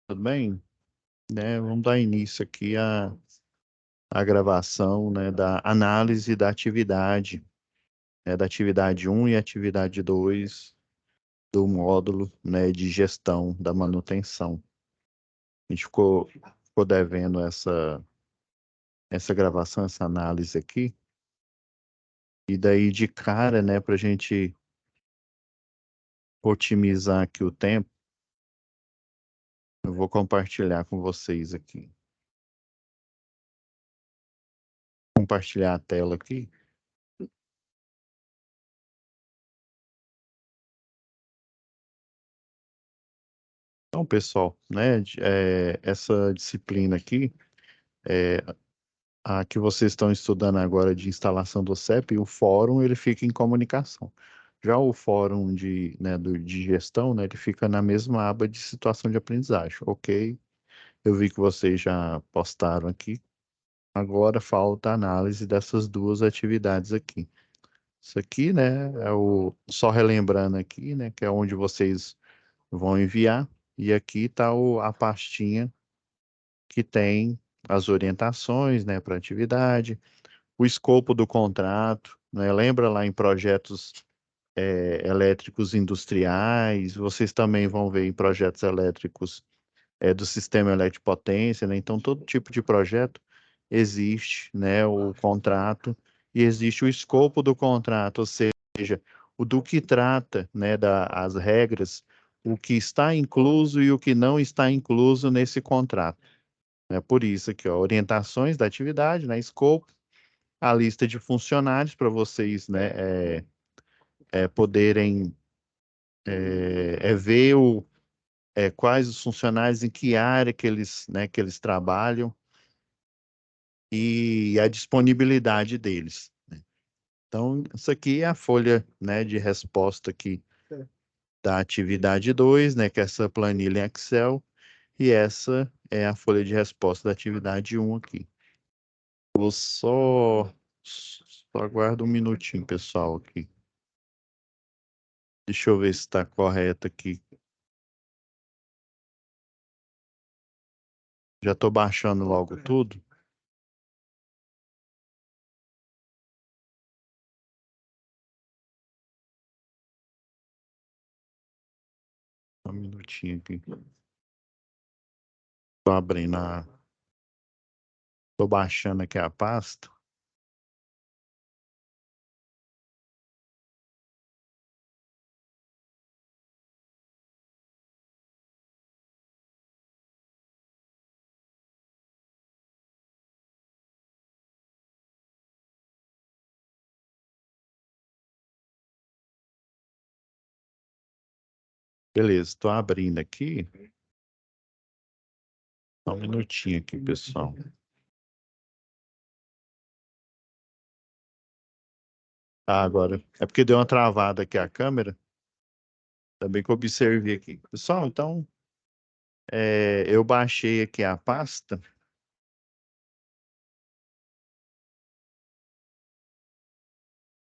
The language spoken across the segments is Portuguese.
Tudo bem? Né, vamos dar início aqui à gravação, né, da análise da atividade, né, da atividade um e atividade 2 do módulo, né, de gestão da manutenção. A gente ficou devendo essa gravação, essa análise aqui, e daí de cara, né, para a gente otimizar aqui o tempo, eu vou compartilhar com vocês aqui. Compartilhar a tela aqui. Então, pessoal, né, essa disciplina aqui, a que vocês estão estudando agora de instalação do CEP, o fórum ele fica em comunicação. Já o fórum de gestão, né, ele fica na mesma aba de situação de aprendizagem. Ok, eu vi que vocês já postaram aqui. Agora falta a análise dessas duas atividades aqui. Isso aqui, né, só relembrando aqui, né, que é onde vocês vão enviar. E aqui está a pastinha que tem as orientações, né, para atividade, o escopo do contrato, né? Lembra lá em projetos elétricos industriais, vocês também vão ver em projetos elétricos do sistema elétrico potência, né? Então, todo tipo de projeto existe, né, o contrato e existe o escopo do contrato, ou seja, o do que trata, né, as regras, o que está incluso e o que não está incluso nesse contrato. É por isso aqui, ó, orientações da atividade, né, escopo, a lista de funcionários para vocês, né, poderem ver quais os funcionários, em que área que eles trabalham e a disponibilidade deles. Então, isso aqui é a folha, né, de resposta aqui da atividade 2, né, que é essa planilha em Excel, e essa é a folha de resposta da atividade um aqui. Vou só aguardo um minutinho, pessoal, aqui. Deixa eu ver se está correto aqui. Já estou baixando logo tudo. Um minutinho aqui. Estou abrindo Estou baixando aqui a pasta. Beleza, estou abrindo aqui. Só um minutinho aqui, pessoal. Ah, agora. É porque deu uma travada aqui a câmera. Também que eu observei aqui. Pessoal, então, eu baixei aqui a pasta.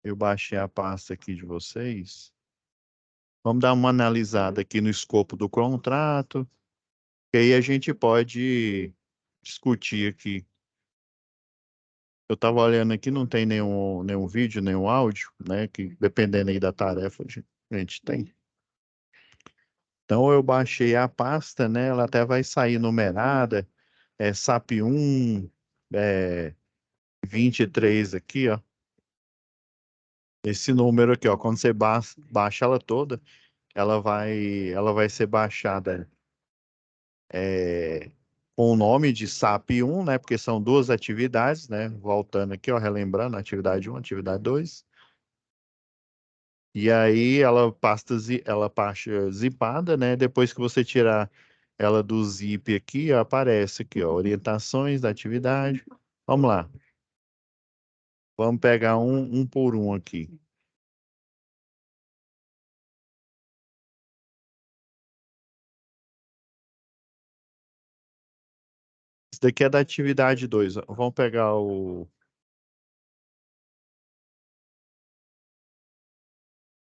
Eu baixei a pasta aqui de vocês. Vamos dar uma analisada aqui no escopo do contrato. E aí a gente pode discutir aqui. Eu estava olhando aqui, não tem nenhum vídeo, nenhum áudio, né? Que dependendo aí da tarefa, a gente tem. Então eu baixei a pasta, né? Ela até vai sair numerada. SAP 1, é, 23 aqui, ó. Esse número aqui, ó. Quando você baixa ela toda, ela vai ser baixada com o nome de SAP 1, né? Porque são duas atividades, né? Voltando aqui, ó, relembrando, atividade 1, atividade 2. E aí ela pasta zipada, né? Depois que você tirar ela do zip aqui, ó, aparece aqui, ó, orientações da atividade. Vamos lá. Vamos pegar um por um aqui. Isso daqui é da atividade 2. Vamos pegar o.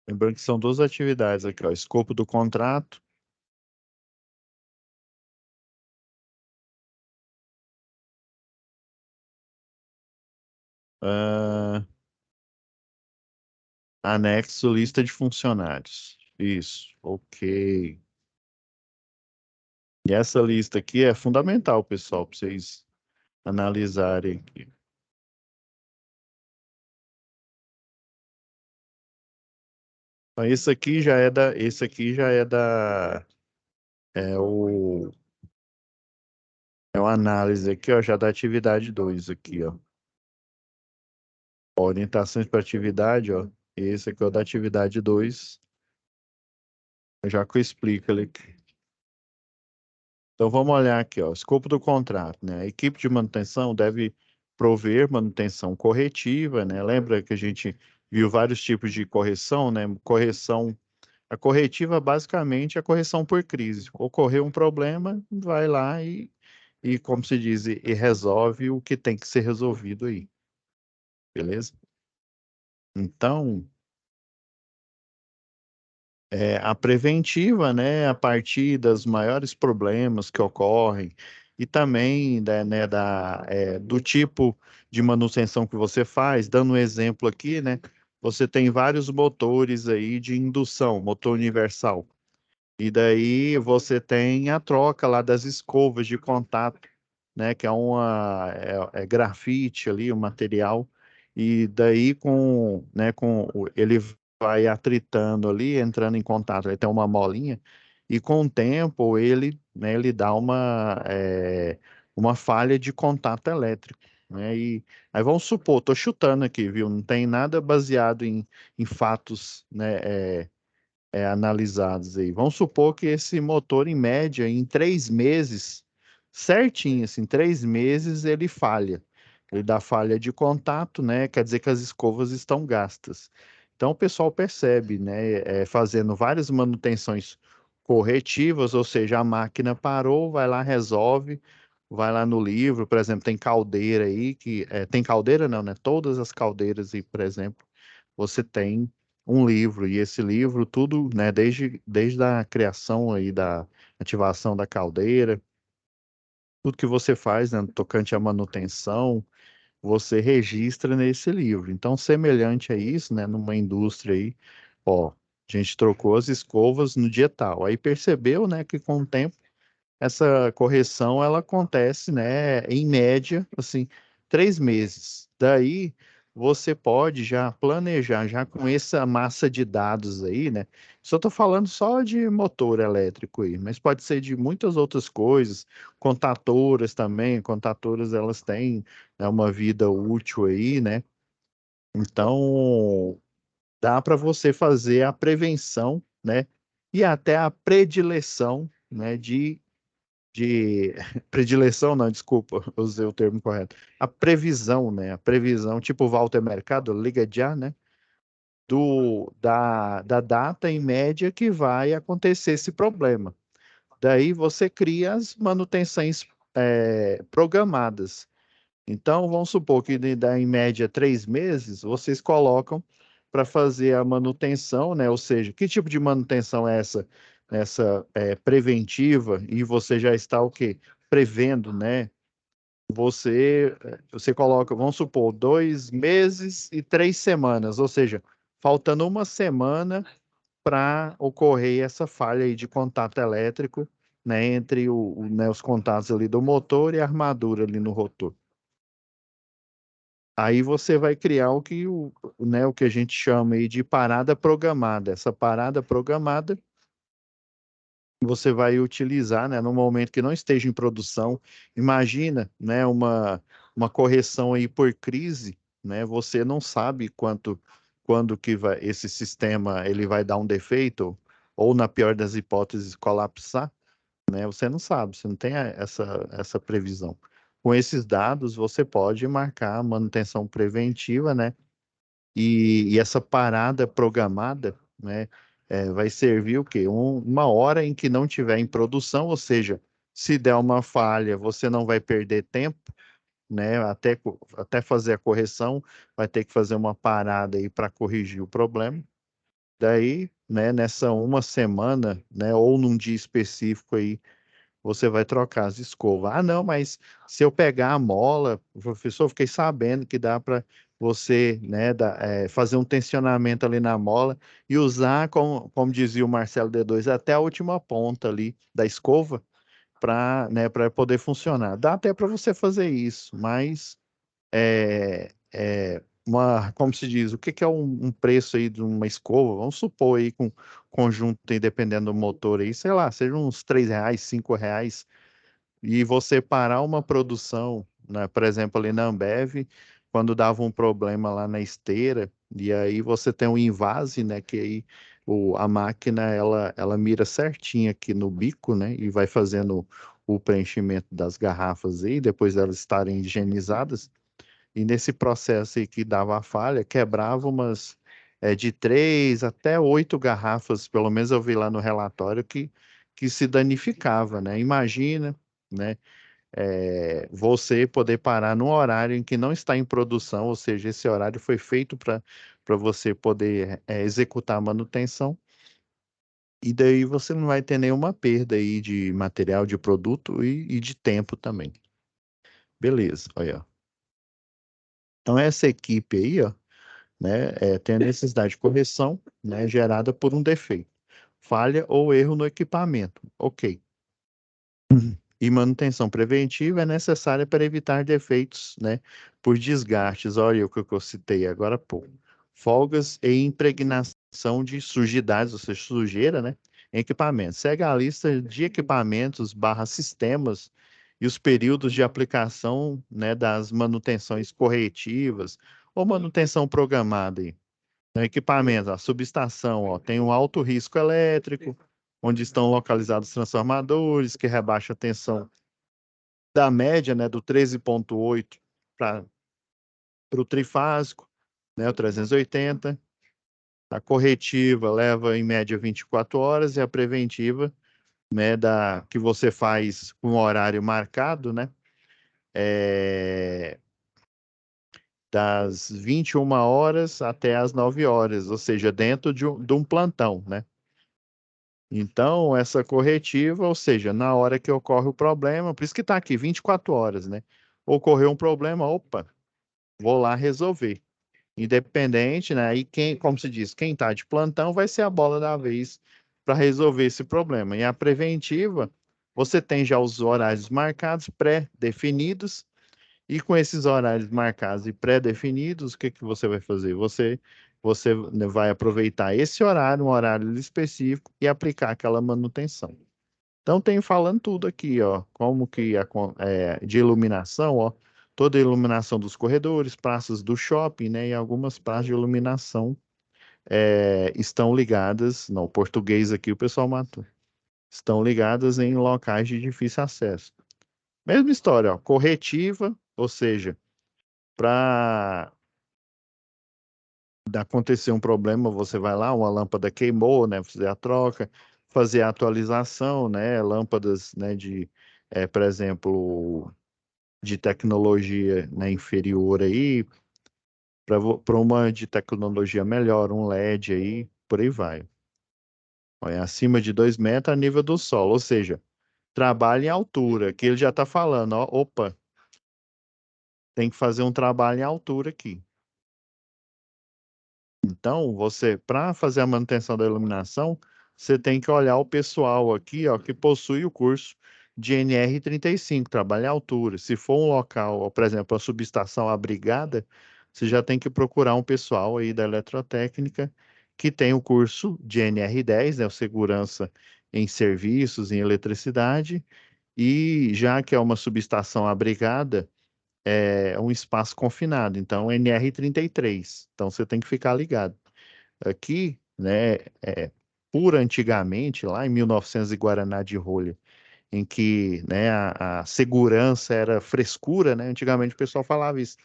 Lembrando que são duas atividades aqui, ó. Escopo do contrato Ah, anexo lista de funcionários. Isso, ok. E essa lista aqui é fundamental, pessoal, para vocês analisarem aqui. Então, esse aqui já é da, é o, é uma análise aqui, ó, já da atividade 2 aqui, ó. Orientações para atividade, ó. Esse aqui é o da atividade 2, já que eu explico ele aqui. Então vamos olhar aqui, ó, escopo do contrato, né? A equipe de manutenção deve prover manutenção corretiva, né? Lembra que a gente viu vários tipos de correção, né? Correção, a corretiva basicamente é a correção por crise. Ocorreu um problema, vai lá e como se diz, e resolve o que tem que ser resolvido aí, beleza? Então, a preventiva, né, a partir dos maiores problemas que ocorrem e também do tipo de manutenção que você faz, dando um exemplo aqui, né, você tem vários motores aí de indução, motor universal. E daí você tem a troca lá das escovas de contato, né? Que é grafite ali, o material. E daí ele vai atritando ali, entrando em contato, ele tem uma molinha, e com o tempo ele dá uma falha de contato elétrico. Né? E aí vamos supor, estou chutando aqui, viu? Não tem nada baseado em fatos, né? Analisados aí. Vamos supor que esse motor, em média, em 3 meses, certinho, assim, 3 meses, ele falha. Ele dá falha de contato, né? Quer dizer que as escovas estão gastas. Então, o pessoal percebe, né? Fazendo várias manutenções corretivas, ou seja, a máquina parou, vai lá, resolve, vai lá no livro, por exemplo, tem caldeira aí, tem caldeira não, né? Todas as caldeiras aí, por exemplo, você tem um livro, e esse livro, tudo, né, desde a criação aí da ativação da caldeira, tudo que você faz, né, no tocante à manutenção, você registra nesse livro. Então, semelhante a isso, né, numa indústria aí, ó, a gente trocou as escovas no dia tal. Aí percebeu, né, que com o tempo essa correção ela acontece, né, em média, assim, 3 meses. Daí você pode já planejar, já com essa massa de dados aí, né? Só estou falando só de motor elétrico aí, mas pode ser de muitas outras coisas, contatoras também, contatoras elas têm, né, uma vida útil aí, né? Então dá para você fazer a prevenção, né? E até a predileção, né, de predileção, não, desculpa, usei o termo correto. A previsão, né? A previsão, tipo Walter Mercado, liga já, né? Da data em média que vai acontecer esse problema. Daí você cria as manutenções programadas. Então, vamos supor que dá em média 3 meses, vocês colocam para fazer a manutenção, né? Ou seja, que tipo de manutenção é essa? Essa preventiva, e você já está o quê? Prevendo, né? Você coloca, vamos supor, 2 meses e 3 semanas, ou seja, faltando uma semana para ocorrer essa falha aí de contato elétrico, né? Entre né, os contatos ali do motor e a armadura ali no rotor. Aí você vai criar né, o que a gente chama aí de parada programada. Essa parada programada você vai utilizar, né, no momento que não esteja em produção. Imagina, né, uma correção aí por crise, né? Você não sabe quando que esse sistema ele vai dar um defeito ou na pior das hipóteses colapsar, né? Você não sabe, você não tem essa previsão. Com esses dados, você pode marcar manutenção preventiva, né? E essa parada programada, né, vai servir o quê? Uma hora em que não tiver em produção, ou seja, se der uma falha, você não vai perder tempo, né? Até fazer a correção, vai ter que fazer uma parada aí para corrigir o problema. Daí, né, nessa uma semana, né, ou num dia específico aí, você vai trocar as escovas. Ah, não, mas se eu pegar a mola, professor, fiquei sabendo que dá para você, né, fazer um tensionamento ali na mola e usar, como dizia o Marcelo D2, até a última ponta ali da escova para, né, para poder funcionar. Dá até para você fazer isso, mas como se diz, o que que é um preço aí de uma escova? Vamos supor aí com conjunto aí, dependendo do motor aí, sei lá, seja uns R$ 3, R$ 5, e você parar uma produção, né, por exemplo, ali na Ambev, quando dava um problema lá na esteira, e aí você tem um invase, né, que aí a máquina, ela mira certinho aqui no bico, né, e vai fazendo o preenchimento das garrafas aí, depois delas estarem higienizadas, e nesse processo aí que dava a falha, quebrava de 3 até 8 garrafas, pelo menos eu vi lá no relatório, que se danificava, né? Imagina, né? Você poder parar num horário em que não está em produção, ou seja, esse horário foi feito para você poder executar a manutenção, e daí você não vai ter nenhuma perda aí de material, de produto e de tempo também. Beleza, olha, ó. Então essa equipe aí, ó, né, tem a necessidade de correção, né, gerada por um defeito, falha ou erro no equipamento. Ok. E manutenção preventiva é necessária para evitar defeitos, né, por desgastes. Olha o que eu citei agora há pouco. Folgas e impregnação de sujidades, ou seja, sujeira, né, em equipamentos. Segue a lista de equipamentos barra sistemas e os períodos de aplicação, né, das manutenções corretivas ou manutenção programada aí. No equipamento, a subestação, ó, tem um alto risco elétrico, onde estão localizados transformadores que rebaixa a tensão da média, né, do 13,8 para o trifásico, né, o 380. A corretiva leva em média 24 horas e a preventiva, né, que você faz com um horário marcado, né, é, das 21 horas até as 9 horas, ou seja, dentro de um plantão, né? Então, essa corretiva, ou seja, na hora que ocorre o problema, por isso que está aqui 24 horas, né? Ocorreu um problema, opa, vou lá resolver. Independente, né? E quem, como se diz, quem está de plantão vai ser a bola da vez para resolver esse problema. E a preventiva, você tem já os horários marcados, pré-definidos, e com esses horários marcados e pré-definidos, o que que você vai fazer? Você né, vai aproveitar esse horário, um horário específico, e aplicar aquela manutenção. Então, tem falando tudo aqui, ó, como que de iluminação, ó, toda a iluminação dos corredores, praças do shopping, né, e algumas praças de iluminação estão ligadas, não, português aqui o pessoal matou, estão ligadas em locais de difícil acesso. Mesma história, ó, corretiva, ou seja, para acontecer um problema, você vai lá, uma lâmpada queimou, né, fazer a troca, fazer a atualização, né, lâmpadas, né, por exemplo, de tecnologia, né, inferior aí, para uma de tecnologia melhor, um LED aí, por aí vai. Olha, acima de 2 metros a nível do solo, ou seja, trabalho em altura, que ele já está falando, ó, opa, tem que fazer um trabalho em altura aqui. Então, para fazer a manutenção da iluminação, você tem que olhar o pessoal aqui, ó, que possui o curso de NR35, trabalho em altura. Se for um local, ó, por exemplo, a subestação abrigada, você já tem que procurar um pessoal aí da eletrotécnica que tem o curso de NR10, né, o segurança em serviços, em eletricidade, e já que é uma subestação abrigada, é um espaço confinado, então NR33. Então você tem que ficar ligado. Aqui, né, por antigamente, lá em 1900 e Guaraná de rolha, em que, né, a segurança era frescura, né? Antigamente o pessoal falava isso.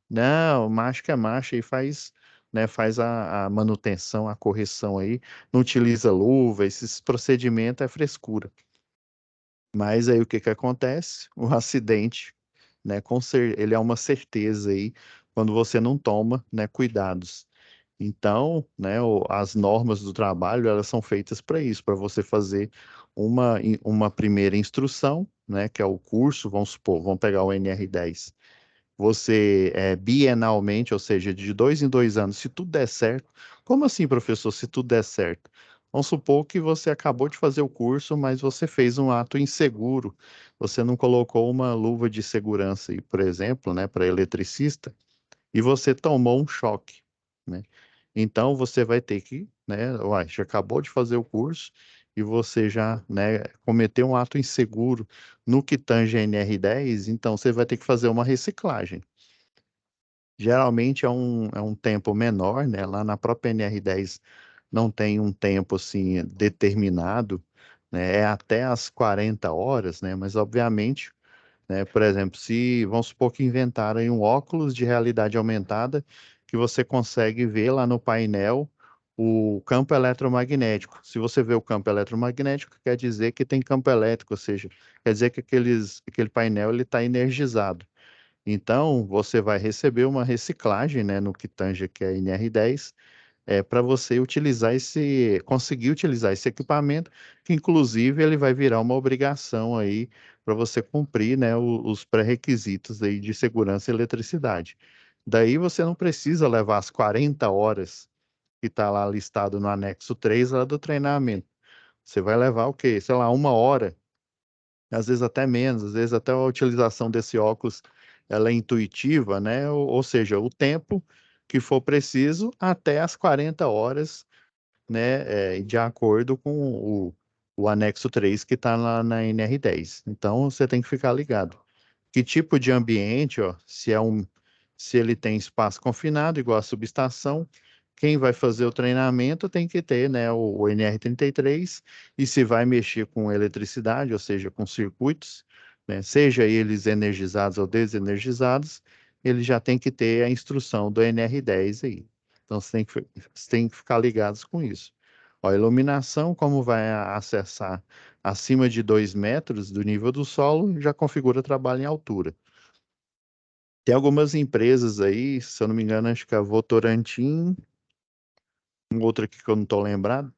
Não, macho que é macho e faz, né, faz a manutenção, a correção aí, não utiliza luva, esses procedimentos é frescura. Mas aí o que que acontece? O acidente, né, ele é uma certeza aí quando você não toma, né, cuidados. Então, né, as normas do trabalho, elas são feitas para isso, para você fazer uma primeira instrução, né, que é o curso, vamos supor, vamos pegar o NR10. você bienalmente, ou seja, de 2 em 2 anos, se tudo der certo. Como assim, professor, se tudo der certo? Vamos supor que você acabou de fazer o curso, mas você fez um ato inseguro. Você não colocou uma luva de segurança aí, por exemplo, né, para eletricista, e você tomou um choque, né? Então você vai ter que, né, uai, já acabou de fazer o curso e você já, né, cometeu um ato inseguro no que tange a NR10, então você vai ter que fazer uma reciclagem. Geralmente é um tempo menor, né? Lá na própria NR10 não tem um tempo assim determinado, né? É até as 40 horas, né? Mas obviamente, né? Por exemplo, se vamos supor que inventaram um óculos de realidade aumentada que você consegue ver lá no painel o campo eletromagnético. Se você vê o campo eletromagnético, quer dizer que tem campo elétrico, ou seja, quer dizer que aquele painel ele está energizado. Então, você vai receber uma reciclagem, né, no que tange aqui a NR10, para você utilizar conseguir utilizar esse equipamento, que inclusive ele vai virar uma obrigação aí para você cumprir, né, os pré-requisitos aí de segurança e eletricidade. Daí você não precisa levar as 40 horas que está lá listado no anexo 3 lá do treinamento. Você vai levar o quê? Sei lá, 1 hora, às vezes até menos, às vezes até a utilização desse óculos ela é intuitiva, né? Ou seja, o tempo que for preciso até as 40 horas, né? De acordo com o anexo 3 que está lá na NR10. Então você tem que ficar ligado. Que tipo de ambiente, ó, se ele tem espaço confinado, igual a subestação, quem vai fazer o treinamento tem que ter, né, o NR33, e se vai mexer com eletricidade, ou seja, com circuitos, né, seja eles energizados ou desenergizados, ele já tem que ter a instrução do NR10 aí. Então você tem que ficar ligados com isso. Ó, a iluminação, como vai acessar acima de 2 metros do nível do solo, já configura trabalho em altura. Tem algumas empresas aí, se eu não me engano, acho que a Votorantim, um outro aqui que eu não estou lembrado,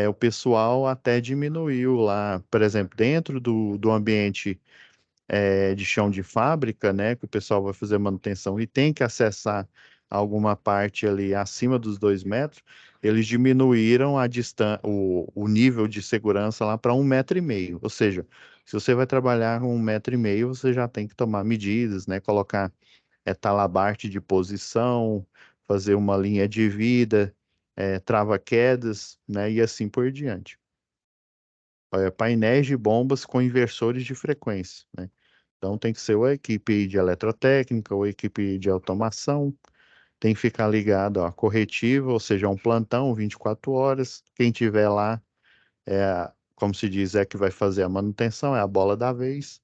o pessoal até diminuiu lá, por exemplo, dentro do ambiente de chão de fábrica, né, que o pessoal vai fazer manutenção e tem que acessar alguma parte ali acima dos 2 metros, eles diminuíram o nível de segurança lá para 1,5 metro. Ou seja, se você vai trabalhar com 1,5 metro, você já tem que tomar medidas, né, colocar talabarte de posição, fazer uma linha de vida, trava-quedas, né, e assim por diante. Painéis de bombas com inversores de frequência, né? Então tem que ser ou a equipe de eletrotécnica ou a equipe de automação, tem que ficar ligado à corretiva, ou seja, um plantão 24 horas. Quem tiver lá, como se diz, é que vai fazer a manutenção, é a bola da vez.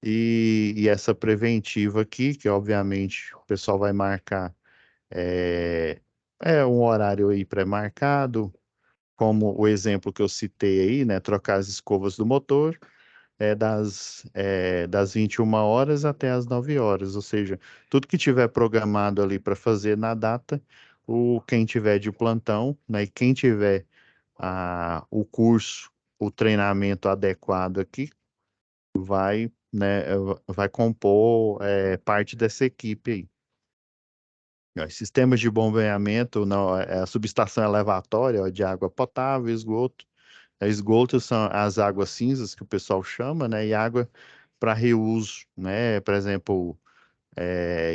E essa preventiva aqui, que obviamente o pessoal vai marcar, é, é um horário aí pré-marcado, como o exemplo que eu citei aí, né? Trocar as escovas do motor das 21 horas até as 9 horas, ou seja, tudo que tiver programado ali para fazer na data, quem tiver de plantão, né, e quem tiver o curso, o treinamento adequado aqui, vai, né, vai compor parte dessa equipe aí. Ó, sistemas de bombeamento, não, a subestação elevatória, ó, de água potável, esgoto. Esgoto são as águas cinzas que o pessoal chama, né? E água para reuso, né? Por exemplo,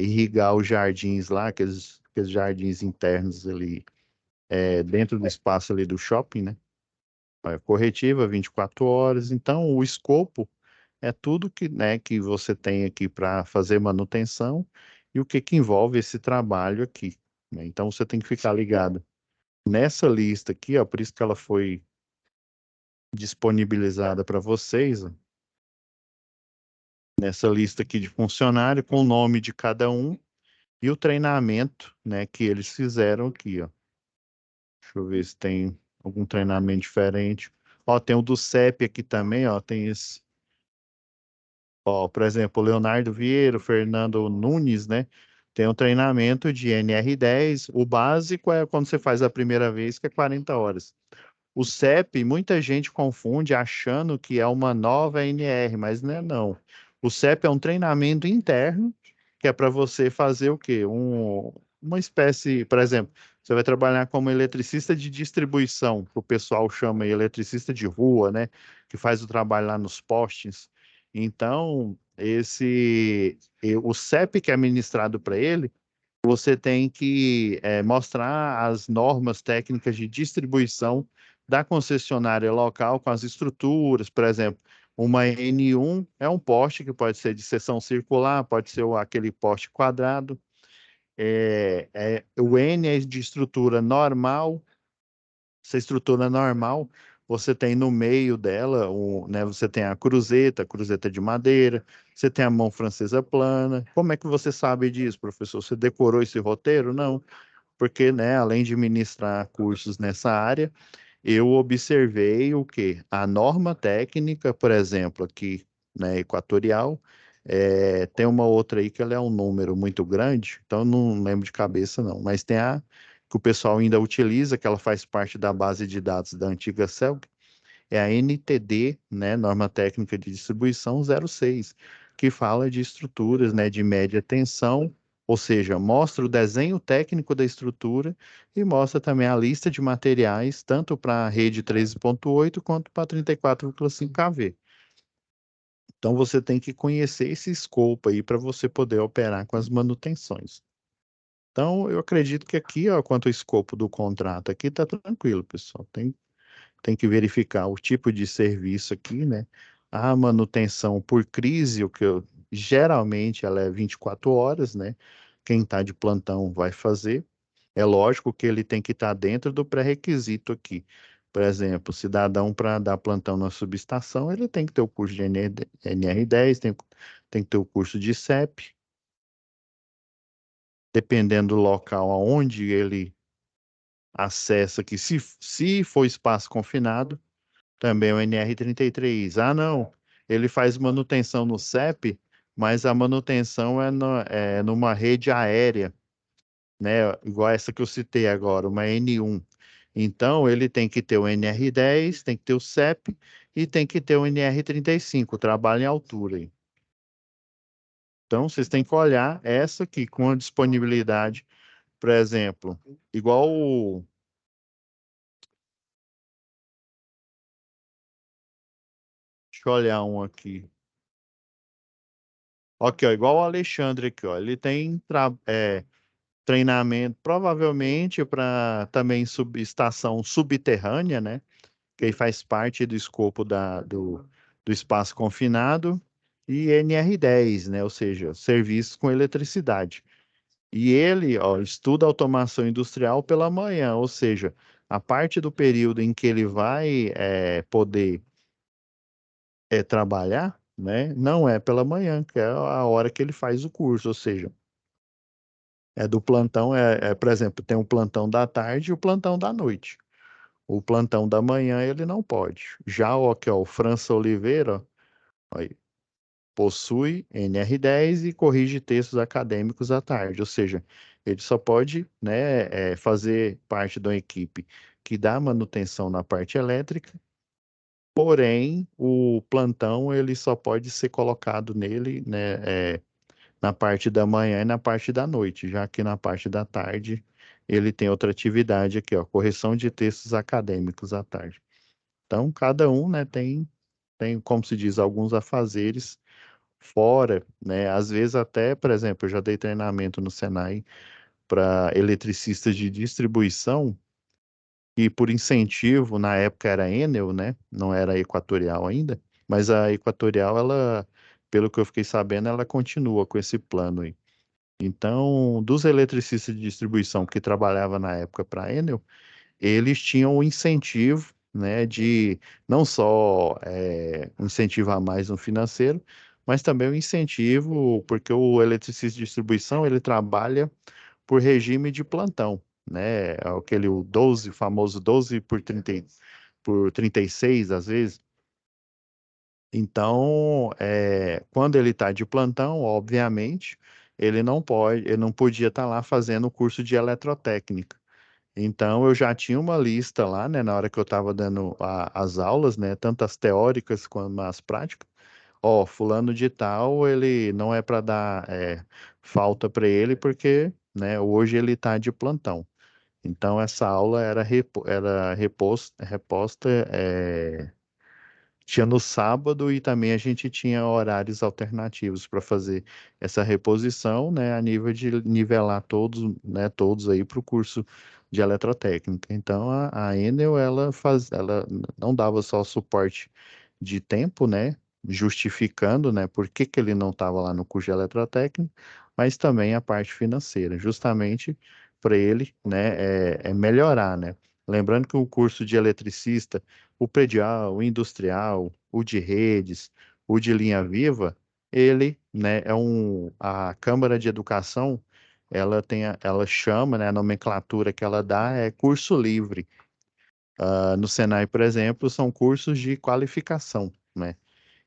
irrigar os jardins lá, aqueles jardins internos ali, dentro do espaço ali do shopping, né? Corretiva, 24 horas. Então, o escopo é tudo que, né, que você tem aqui para fazer manutenção e o que que envolve esse trabalho aqui, né? Então, você tem que ficar ligado nessa lista aqui, ó, por isso que ela foi disponibilizada para vocês, ó, nessa lista aqui de funcionário, com o nome de cada um e o treinamento, né, que eles fizeram aqui, ó. Deixa eu ver se tem algum treinamento diferente. Ó, tem o do CEP aqui também, ó, tem esse. Ó, por exemplo, o Leonardo Vieira, o Fernando Nunes, né? Tem um treinamento de NR10. O básico é quando você faz a primeira vez, que é 40 horas. O CEP, muita gente confunde achando que é uma nova NR, mas não é não. O CEP é um treinamento interno que é para você fazer o quê? Uma espécie, por exemplo, você vai trabalhar como eletricista de distribuição, que o pessoal chama aí eletricista de rua, né? Que faz o trabalho lá nos postes. Então, o CEP que é administrado para ele, você tem que mostrar as normas técnicas de distribuição da concessionária local com as estruturas, por exemplo, uma N1 é um poste que pode ser de seção circular, pode ser aquele poste quadrado. O N é de estrutura normal. Essa estrutura normal, você tem no meio dela, né, você tem a cruzeta de madeira, você tem a mão francesa plana. Como é que você sabe disso, professor? Você decorou esse roteiro? Não, porque, né, além de ministrar cursos nessa área, eu observei o quê? A norma técnica, por exemplo, aqui, né, equatorial, tem uma outra aí que ela é um número muito grande, então eu não lembro de cabeça não, mas tem a que o pessoal ainda utiliza, que ela faz parte da base de dados da antiga CELG, é a NTD, né, Norma Técnica de Distribuição 06, que fala de estruturas, né, de média tensão, ou seja, mostra o desenho técnico da estrutura e mostra também a lista de materiais, tanto para a rede 13.8 quanto para 34,5 kV. Então você tem que conhecer esse escopo aí para você poder operar com as manutenções. Então, eu acredito que aqui, ó, quanto ao escopo do contrato, aqui está tranquilo, pessoal. Tem que verificar o tipo de serviço aqui, né? A manutenção por crise, geralmente ela é 24 horas, né? Quem está de plantão vai fazer. É lógico que ele tem que estar dentro do pré-requisito aqui. Por exemplo, cidadão para dar plantão na subestação, ele tem que ter o curso de NR10, tem que ter o curso de CEP, dependendo do local aonde ele acessa, que se for espaço confinado, também o NR33. Ah, não, ele faz manutenção no CEP, mas a manutenção é numa rede aérea, né? Igual essa que eu citei agora, uma N1. Então, ele tem que ter o NR10, tem que ter o CEP e tem que ter o NR35, trabalho em altura aí. Então, vocês têm que olhar essa aqui com a disponibilidade, por exemplo, igual deixa eu olhar um aqui. Ok, ó, igual o Alexandre aqui, ó. Ele tem treinamento, provavelmente para também estação subterrânea, né? Que aí faz parte do escopo do espaço confinado, e NR10, né? Ou seja, serviços com eletricidade. E ele, ó, estuda automação industrial pela manhã, ou seja, a parte do período em que ele vai poder trabalhar, né? Não é pela manhã, que é a hora que ele faz o curso, ou seja, é do plantão, por exemplo, tem o plantão da tarde e o plantão da noite. O plantão da manhã ele não pode. Já o França Oliveira, aí, possui NR10 e corrige textos acadêmicos à tarde, ou seja, ele só pode, né, fazer parte de uma equipe que dá manutenção na parte elétrica, porém, o plantão ele só pode ser colocado nele, né, na parte da manhã e na parte da noite, já que na parte da tarde ele tem outra atividade aqui, ó, correção de textos acadêmicos à tarde. Então, cada um, né, tem, como se diz, alguns afazeres fora, né? Às vezes até, por exemplo, eu já dei treinamento no Senai para eletricistas de distribuição e por incentivo, na época era Enel, né? Não era Equatorial ainda, mas a Equatorial, ela, pelo que eu fiquei sabendo, ela continua com esse plano aí. Então, dos eletricistas de distribuição que trabalhava na época para a Enel, eles tinham o incentivo, né, de não só um incentivo a mais no financeiro, mas também o incentivo, porque o eletricista de distribuição, ele trabalha por regime de plantão, né, aquele o 12, famoso 12 por 36, às vezes. Então, quando ele está de plantão, obviamente, ele não podia estar lá fazendo o curso de eletrotécnica. Então, eu já tinha uma lista lá, né, na hora que eu estava dando as aulas, né, tanto as teóricas quanto as práticas. ó, fulano de tal, ele não é para dar falta para ele porque, né, hoje ele está de plantão. Então essa aula era reposta, tinha no sábado e também a gente tinha horários alternativos para fazer essa reposição, né, a nível de nivelar todos, né, todos aí para o curso de eletrotécnica. Então a Enel ela não dava só suporte de tempo, né, justificando, né, por que que ele não estava lá no curso de eletrotécnica, mas também a parte financeira, justamente para ele, né, melhorar, né. Lembrando que o curso de eletricista, o predial, o industrial, o de redes, o de linha viva, ele, né, a Câmara de Educação, ela chama, né, a nomenclatura que ela dá é curso livre. No Senai, por exemplo, são cursos de qualificação, né?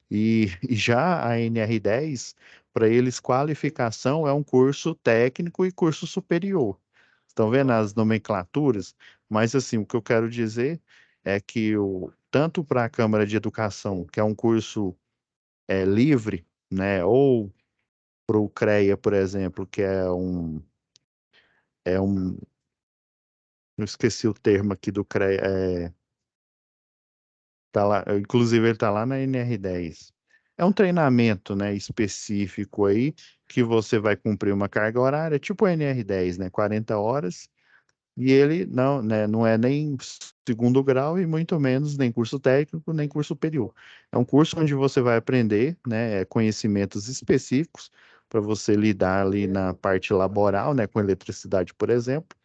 E já a NR10, para eles, qualificação é um curso técnico e curso superior. Estão vendo as nomenclaturas? Mas, assim, o que eu quero dizer é que tanto para a Câmara de Educação, que é um curso livre, né, ou para o CREA, por exemplo, que é um, eu esqueci o termo aqui do CREA, tá lá, inclusive ele está lá na NR10. É um treinamento, né, específico aí, que você vai cumprir uma carga horária, tipo o NR10, né, 40 horas, e ele não, né, não é nem segundo grau e muito menos nem curso técnico, nem curso superior. É um curso onde você vai aprender, né, conhecimentos específicos para você lidar ali na parte laboral, né, com eletricidade, por exemplo,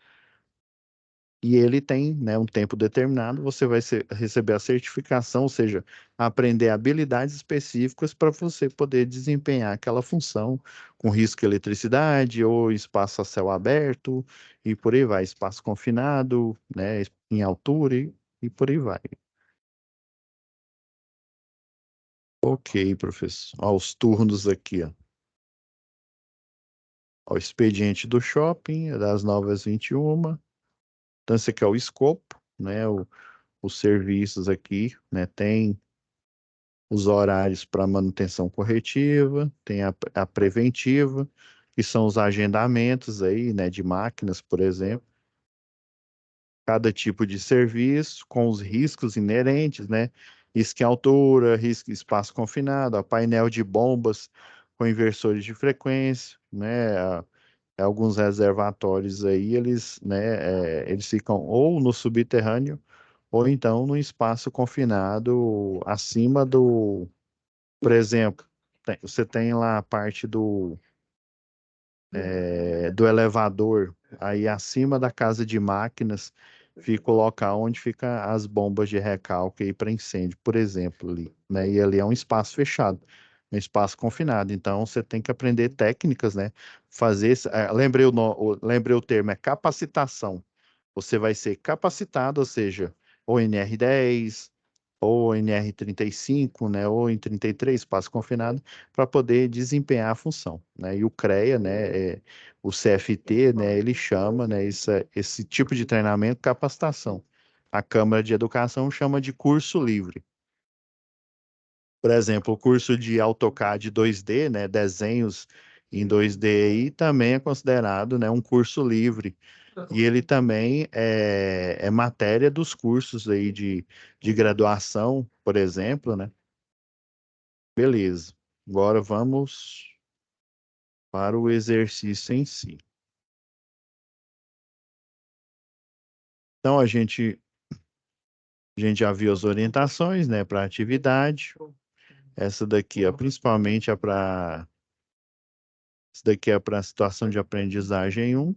e ele tem, né, um tempo determinado, você vai receber a certificação, ou seja, aprender habilidades específicas para você poder desempenhar aquela função com risco de eletricidade ou espaço a céu aberto e por aí vai, espaço confinado, né, em altura e por aí vai. Ok, professor. Ó, os turnos aqui, ó. Ó, o expediente do shopping, é das 9 às 21h. Então, esse aqui é o escopo, né, os serviços aqui, né, tem os horários para manutenção corretiva, tem a preventiva, que são os agendamentos aí, né, de máquinas, por exemplo, cada tipo de serviço com os riscos inerentes, né, risco em altura, risco em espaço confinado, a painel de bombas com inversores de frequência, né, alguns reservatórios aí, eles ficam ou no subterrâneo ou então no espaço confinado acima por exemplo, você tem lá a parte do elevador, aí acima da casa de máquinas fica o local onde fica as bombas de recalque aí para incêndio, por exemplo, ali, né? E ali é um espaço fechado, um espaço confinado. Então você tem que aprender técnicas, né? Lembrei o termo, é capacitação. Você vai ser capacitado, ou seja, ou NR10, ou NR35, né, ou em 33, espaço confinado, para poder desempenhar a função, né? E o CREA, né, o CFT, né, ele chama, né, esse tipo de treinamento capacitação. A Câmara de Educação chama de curso livre. Por exemplo, o curso de AutoCAD 2D, né, desenhos em 2D aí, também é considerado, né, um curso livre. E ele também é matéria dos cursos aí de graduação, por exemplo, né? Beleza. Agora vamos para o exercício em si. Então, a gente já viu as orientações, né, para a atividade. Essa daqui, ó, principalmente esse daqui é para a situação de aprendizagem um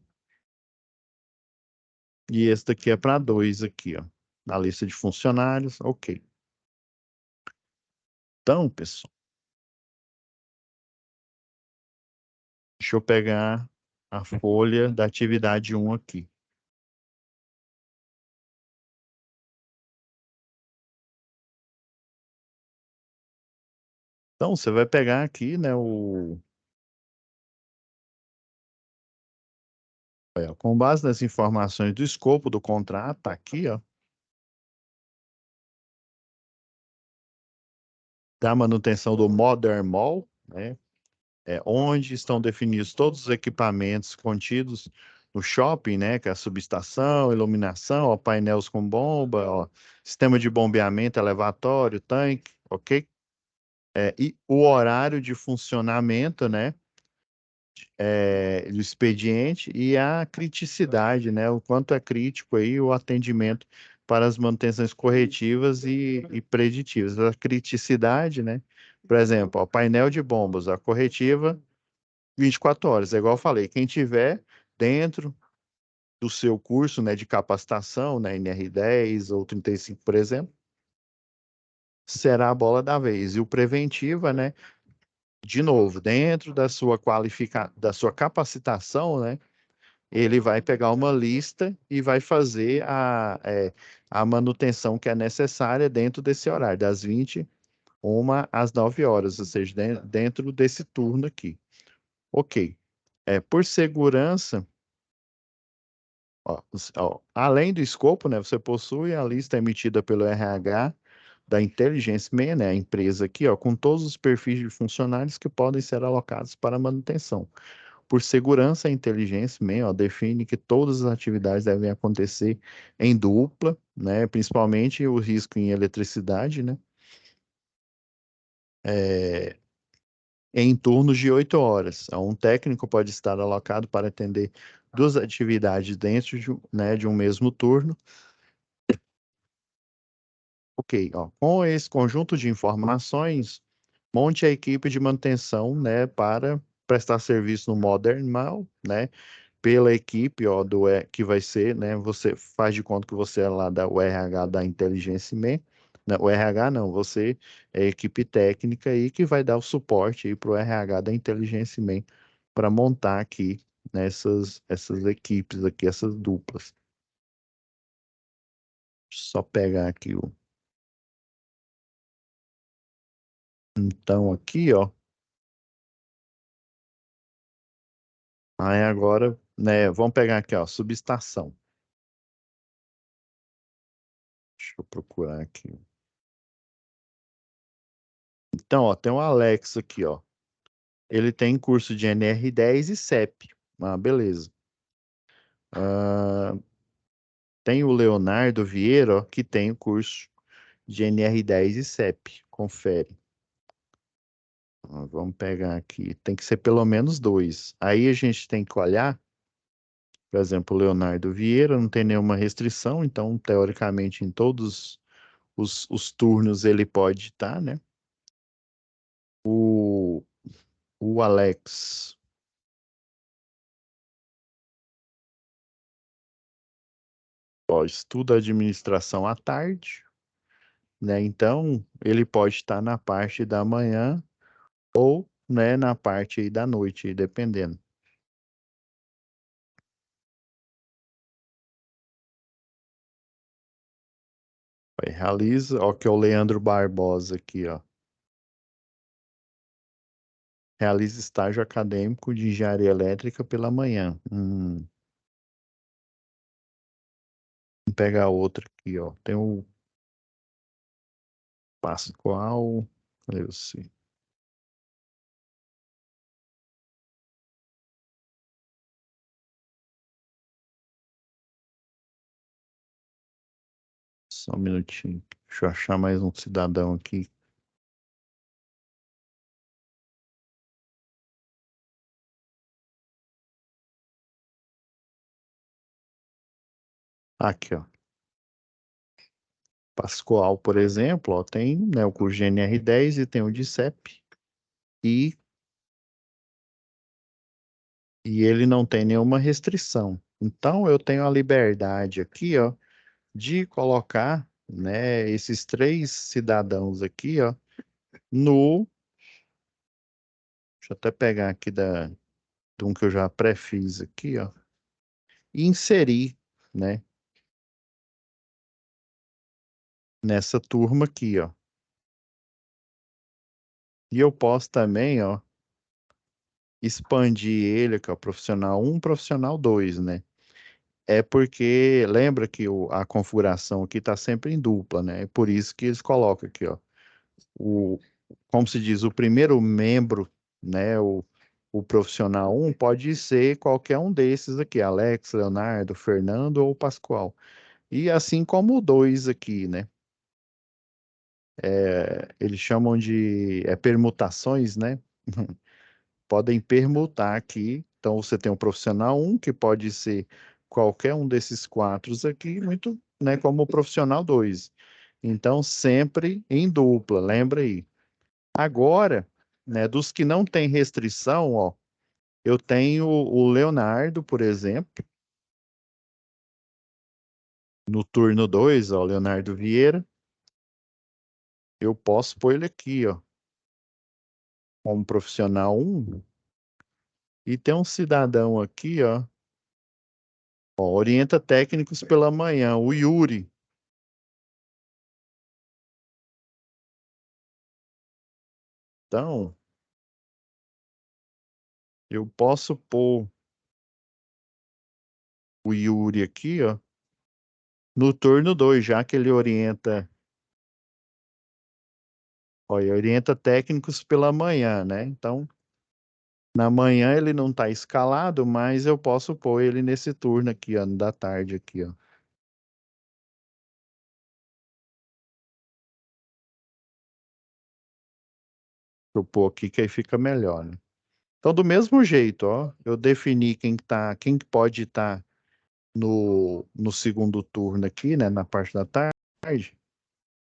e esse daqui é para 2 aqui, ó, na lista de funcionários. Ok. Então, pessoal, deixa eu pegar a folha da atividade um aqui. Então, você vai pegar aqui, né, com base nas informações do escopo do contrato, tá aqui, ó. da manutenção do Modern Mall, né? Onde estão definidos todos os equipamentos contidos no shopping, né? Que é a subestação, iluminação, ó, painéis com bomba, ó, sistema de bombeamento, elevatório, tanque, ok? E o horário de funcionamento, né? Do expediente e a criticidade, né? O quanto é crítico aí o atendimento para as manutenções corretivas e preditivas. A criticidade, né? Por exemplo, o painel de bombas, a corretiva, 24 horas. É igual eu falei, quem tiver dentro do seu curso, né, de capacitação, né, NR10 ou 35, por exemplo, será a bola da vez. E o preventiva, né, de novo, dentro da sua capacitação, né, ele vai pegar uma lista e vai fazer a manutenção que é necessária dentro desse horário, das 21 às 9 horas, ou seja, dentro desse turno aqui. Ok. Por segurança, além do escopo, né, você possui a lista emitida pelo RH da Intelligence Man, né, a empresa aqui, ó, com todos os perfis de funcionários que podem ser alocados para manutenção. Por segurança, a Intelligence Man, ó, define que todas as atividades devem acontecer em dupla, né, principalmente o risco em eletricidade, né, é, em turnos de 8 horas. Um técnico pode estar alocado para atender duas atividades dentro né, de um mesmo turno. Ok, ó, com esse conjunto de informações, monte a equipe de manutenção, né, para prestar serviço no Modern Mal, né, pela equipe, ó, que vai ser, né, você faz de conta que você é lá da o RH da Intelligence Man, né, o RH não, você é a equipe técnica aí que vai dar o suporte aí para o RH da Intelligence Man para montar aqui essas equipes aqui, essas duplas. Só pegar aqui o então aqui, ó. Aí agora, né, vamos pegar aqui, ó, subestação. Deixa eu procurar aqui. Então, ó, tem o Alex aqui, ó. Ele tem curso de NR10 e CEP. Ah, beleza. Ah, tem o Leonardo Vieira, ó, que tem o curso de NR10 e CEP. Confere. Vamos pegar aqui. Tem que ser pelo menos dois. Aí a gente tem que olhar, por exemplo, o Leonardo Vieira não tem nenhuma restrição, então, teoricamente, em todos os turnos ele pode estar, né? O, o Alex, ó, estuda administração à tarde, né? Então, ele pode estar na parte da manhã ou, né, na parte aí da noite, dependendo. Aí realiza, ó, que é o Leandro Barbosa aqui, ó. Realiza estágio acadêmico de engenharia elétrica pela manhã. Vamos pegar outro aqui, ó. Tem o Pascoal, eu sei. Só um minutinho. Deixa eu achar mais um cidadão aqui. Aqui, ó. Pascoal, por exemplo, ó, tem, né, o curso de NR10 e tem o de CEP. E, e ele não tem nenhuma restrição. Então, eu tenho a liberdade aqui, ó, de colocar, né, esses três cidadãos aqui, ó, no. Deixa eu até pegar aqui de um que eu já pré-fiz aqui, ó, e inserir, né, nessa turma aqui, ó. E eu posso também, ó, expandir ele, que é o profissional um, profissional 2, né? É porque lembra que a configuração aqui está sempre em dupla, né? É por isso que eles colocam aqui, ó. como se diz, o primeiro membro, né, o profissional um pode ser qualquer um desses aqui, Alex, Leonardo, Fernando ou Pascoal. E assim como o dois aqui, né? Eles chamam de permutações, né? Podem permutar aqui. Então você tem um profissional um que pode ser qualquer um desses quatro aqui, muito, né, como o profissional 2. Então sempre em dupla, lembra aí. Agora, né, dos que não tem restrição, ó, eu tenho o Leonardo, por exemplo, no turno 2, ó, Leonardo Vieira, eu posso pôr ele aqui, ó, como profissional um. E tem um cidadão aqui, ó, orienta técnicos pela manhã, o Yuri. Então, eu posso pôr o Yuri aqui, ó, no turno 2, já que ele orienta, ó, ele orienta técnicos pela manhã, né? Então, na manhã ele não está escalado, mas eu posso pôr ele nesse turno aqui, ó, da tarde aqui, ó. Eu pôr aqui que aí fica melhor, né? Então, do mesmo jeito, ó, eu defini quem que pode estar no segundo turno aqui, né, na parte da tarde.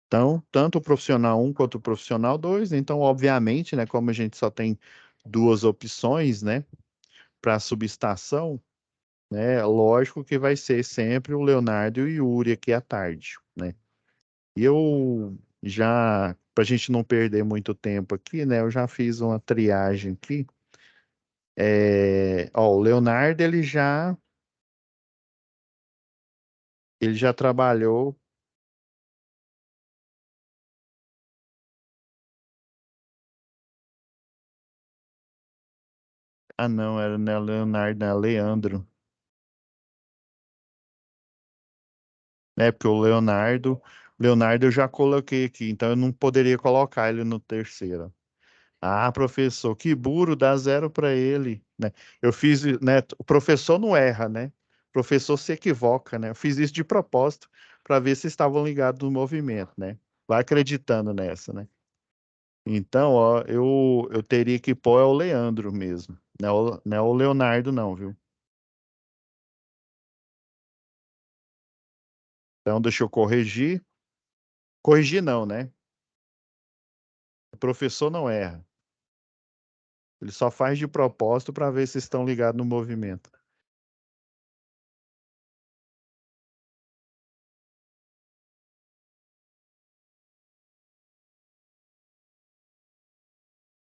Então, tanto o profissional um quanto o profissional 2. Então, obviamente, né, como a gente só tem duas opções, né, para subestação, né, lógico que vai ser sempre o Leonardo e o Yuri aqui à tarde, né? E eu já, para a gente não perder muito tempo aqui, né, eu já fiz uma triagem aqui. Ó, o Leonardo, ele já trabalhou. Ah, não, era não é Leonardo, é Leandro. É, porque o Leonardo eu já coloquei aqui, então eu não poderia colocar ele no terceiro. Ah, professor, que burro, dá zero para ele, né? Eu fiz, né? O professor não erra, né? O professor se equivoca, né? Eu fiz isso de propósito para ver se estavam ligados no movimento, né? Vai acreditando nessa, né? Então, ó, eu teria que pôr é o Leandro mesmo, não é o Leonardo, não, viu? Então, deixa eu corrigir. Corrigir não, né? O professor não erra. Ele só faz de propósito para ver se estão ligados no movimento.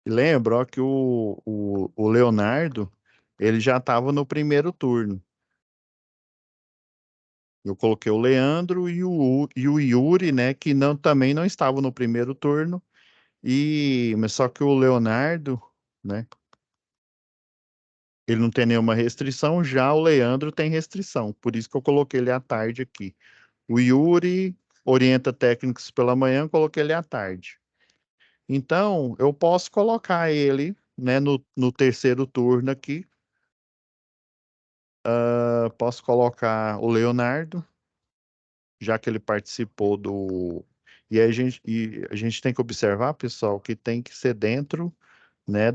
E lembra, ó, que o Leonardo, ele já estava no primeiro turno. Eu coloquei o Leandro e o Yuri, né, que não, também não estavam no primeiro turno. Mas só que o Leonardo, né, ele não tem nenhuma restrição, já o Leandro tem restrição. Por isso que eu coloquei ele à tarde aqui. O Yuri orienta técnicos pela manhã, coloquei ele à tarde. Então, eu posso colocar ele, né, no terceiro turno aqui. Posso colocar o Leonardo, já que ele participou do. E a gente tem que observar, pessoal, que tem que ser dentro, né,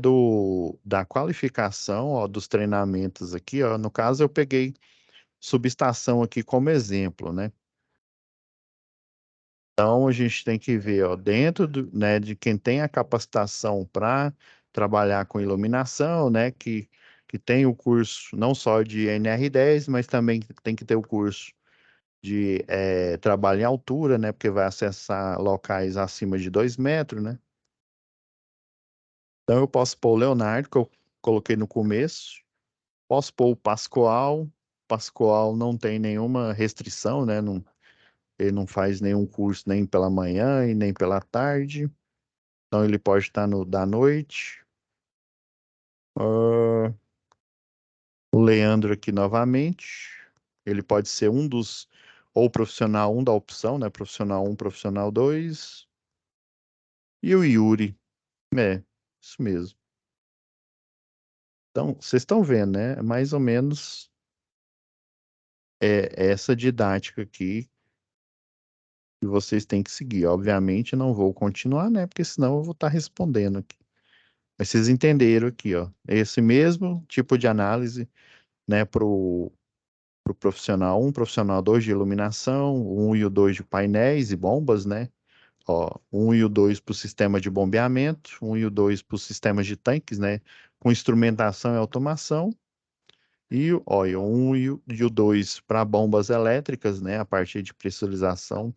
da qualificação, ó, dos treinamentos aqui, ó. No caso, eu peguei subestação aqui como exemplo, né? Então, a gente tem que ver, ó, dentro né, de quem tem a capacitação para trabalhar com iluminação, né, que tem o curso não só de NR10, mas também tem que ter o curso de trabalho em altura, né, porque vai acessar locais acima de 2 metros, né? Então, eu posso pôr o Leonardo, que eu coloquei no começo, posso pôr o Pascoal. Pascoal não tem nenhuma restrição, né? Não, ele não faz nenhum curso nem pela manhã e nem pela tarde. Então ele pode estar no da noite. Ah, o Leandro aqui novamente. Ele pode ser um dos, ou profissional um da opção, né? Profissional um, profissional 2. E o Yuri. É, isso mesmo. Então, vocês estão vendo, né? É mais ou menos essa didática aqui que vocês têm que seguir. Obviamente, não vou continuar, né? Porque senão eu vou estar respondendo aqui. Mas vocês entenderam aqui, ó. Esse mesmo tipo de análise, né, para o profissional um, profissional 2 de iluminação, o 1 e o 2 de painéis e bombas, né? Ó, o 1 e o 2 para o sistema de bombeamento, o 1 e o 2 para os sistemas de tanques, né? Com instrumentação e automação. E o 1 e o 2 para bombas elétricas, né? A partir de pressurização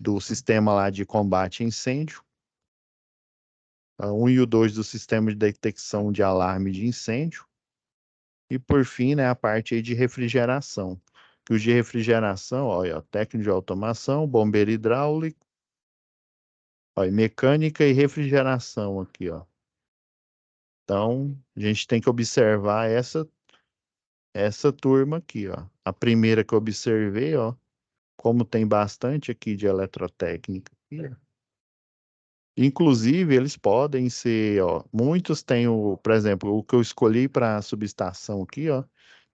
do sistema lá de combate a incêndio. O 1 e o 2 do sistema de detecção de alarme de incêndio. E por fim, né, a parte aí de refrigeração. Que os de refrigeração, olha, ó, técnico de automação, bombeiro hidráulico, ó, e mecânica e refrigeração aqui, ó. Então, a gente tem que observar essa turma aqui, ó. A primeira que eu observei, ó, como tem bastante aqui de eletrotécnica. Inclusive, eles podem ser, ó, muitos têm por exemplo, o que eu escolhi para subestação aqui, ó,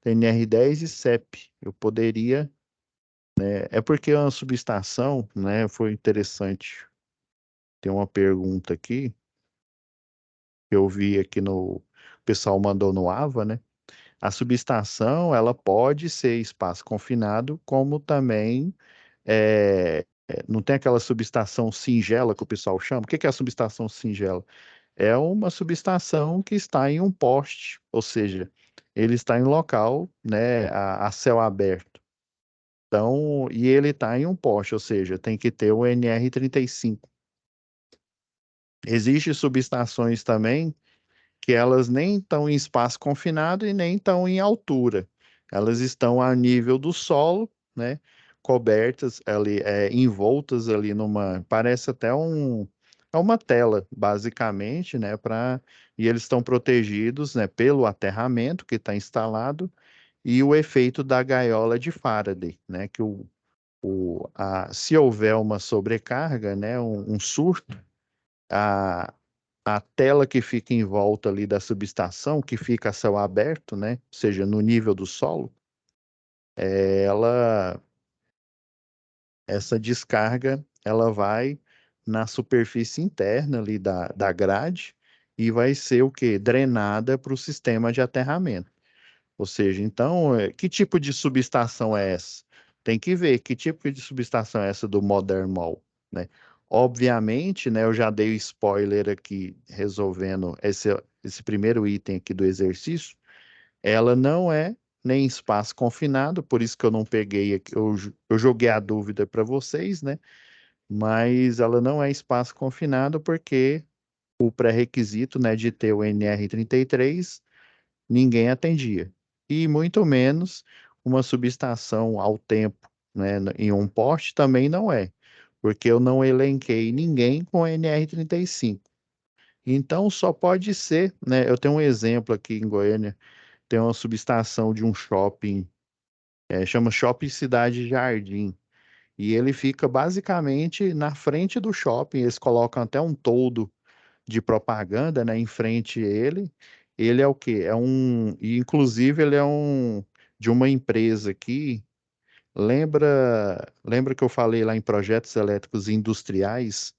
tem NR10 e CEP. Eu poderia, é porque a subestação, né, foi interessante. Tem uma pergunta aqui que eu vi aqui o pessoal mandou no AVA, né? A subestação, ela pode ser espaço confinado, como também não tem aquela subestação singela que o pessoal chama. O que que é a subestação singela? É uma subestação que está em um poste, ou seja, ele está em local, né, a céu aberto. Então, e ele está em um poste, ou seja, tem que ter o NR35. Existem subestações também que elas nem estão em espaço confinado e nem estão em altura. Elas estão a nível do solo, né? Cobertas ali, envoltas ali parece até é uma tela, basicamente, né? E eles estão protegidos, né? Pelo aterramento que está instalado e o efeito da gaiola de Faraday, né? Que se houver uma sobrecarga, né? Um surto, a, a tela que fica em volta ali da subestação, que fica a céu aberto, né? Ou seja, no nível do solo, ela, essa descarga, ela vai na superfície interna ali da grade e vai ser o quê? Drenada para o sistema de aterramento. Ou seja, então, que tipo de subestação é essa? Tem que ver que tipo de subestação é essa do Modern Mall, né? Obviamente, né, eu já dei o spoiler aqui, resolvendo esse primeiro item aqui do exercício, ela não é nem espaço confinado, por isso que eu não peguei aqui, eu joguei a dúvida para vocês, né? Mas ela não é espaço confinado porque o pré-requisito, né, de ter o NR33 ninguém atendia. E muito menos uma subestação ao tempo, né, em um poste também não é, porque eu não elenquei ninguém com NR35. Então só pode ser, né? Eu tenho um exemplo aqui em Goiânia, tem uma subestação de um shopping, chama Shopping Cidade Jardim. E ele fica basicamente na frente do shopping. Eles colocam até um toldo de propaganda, né, em frente a ele. Ele é o quê? E inclusive ele é de uma empresa aqui. Lembra que eu falei lá em projetos elétricos industriais?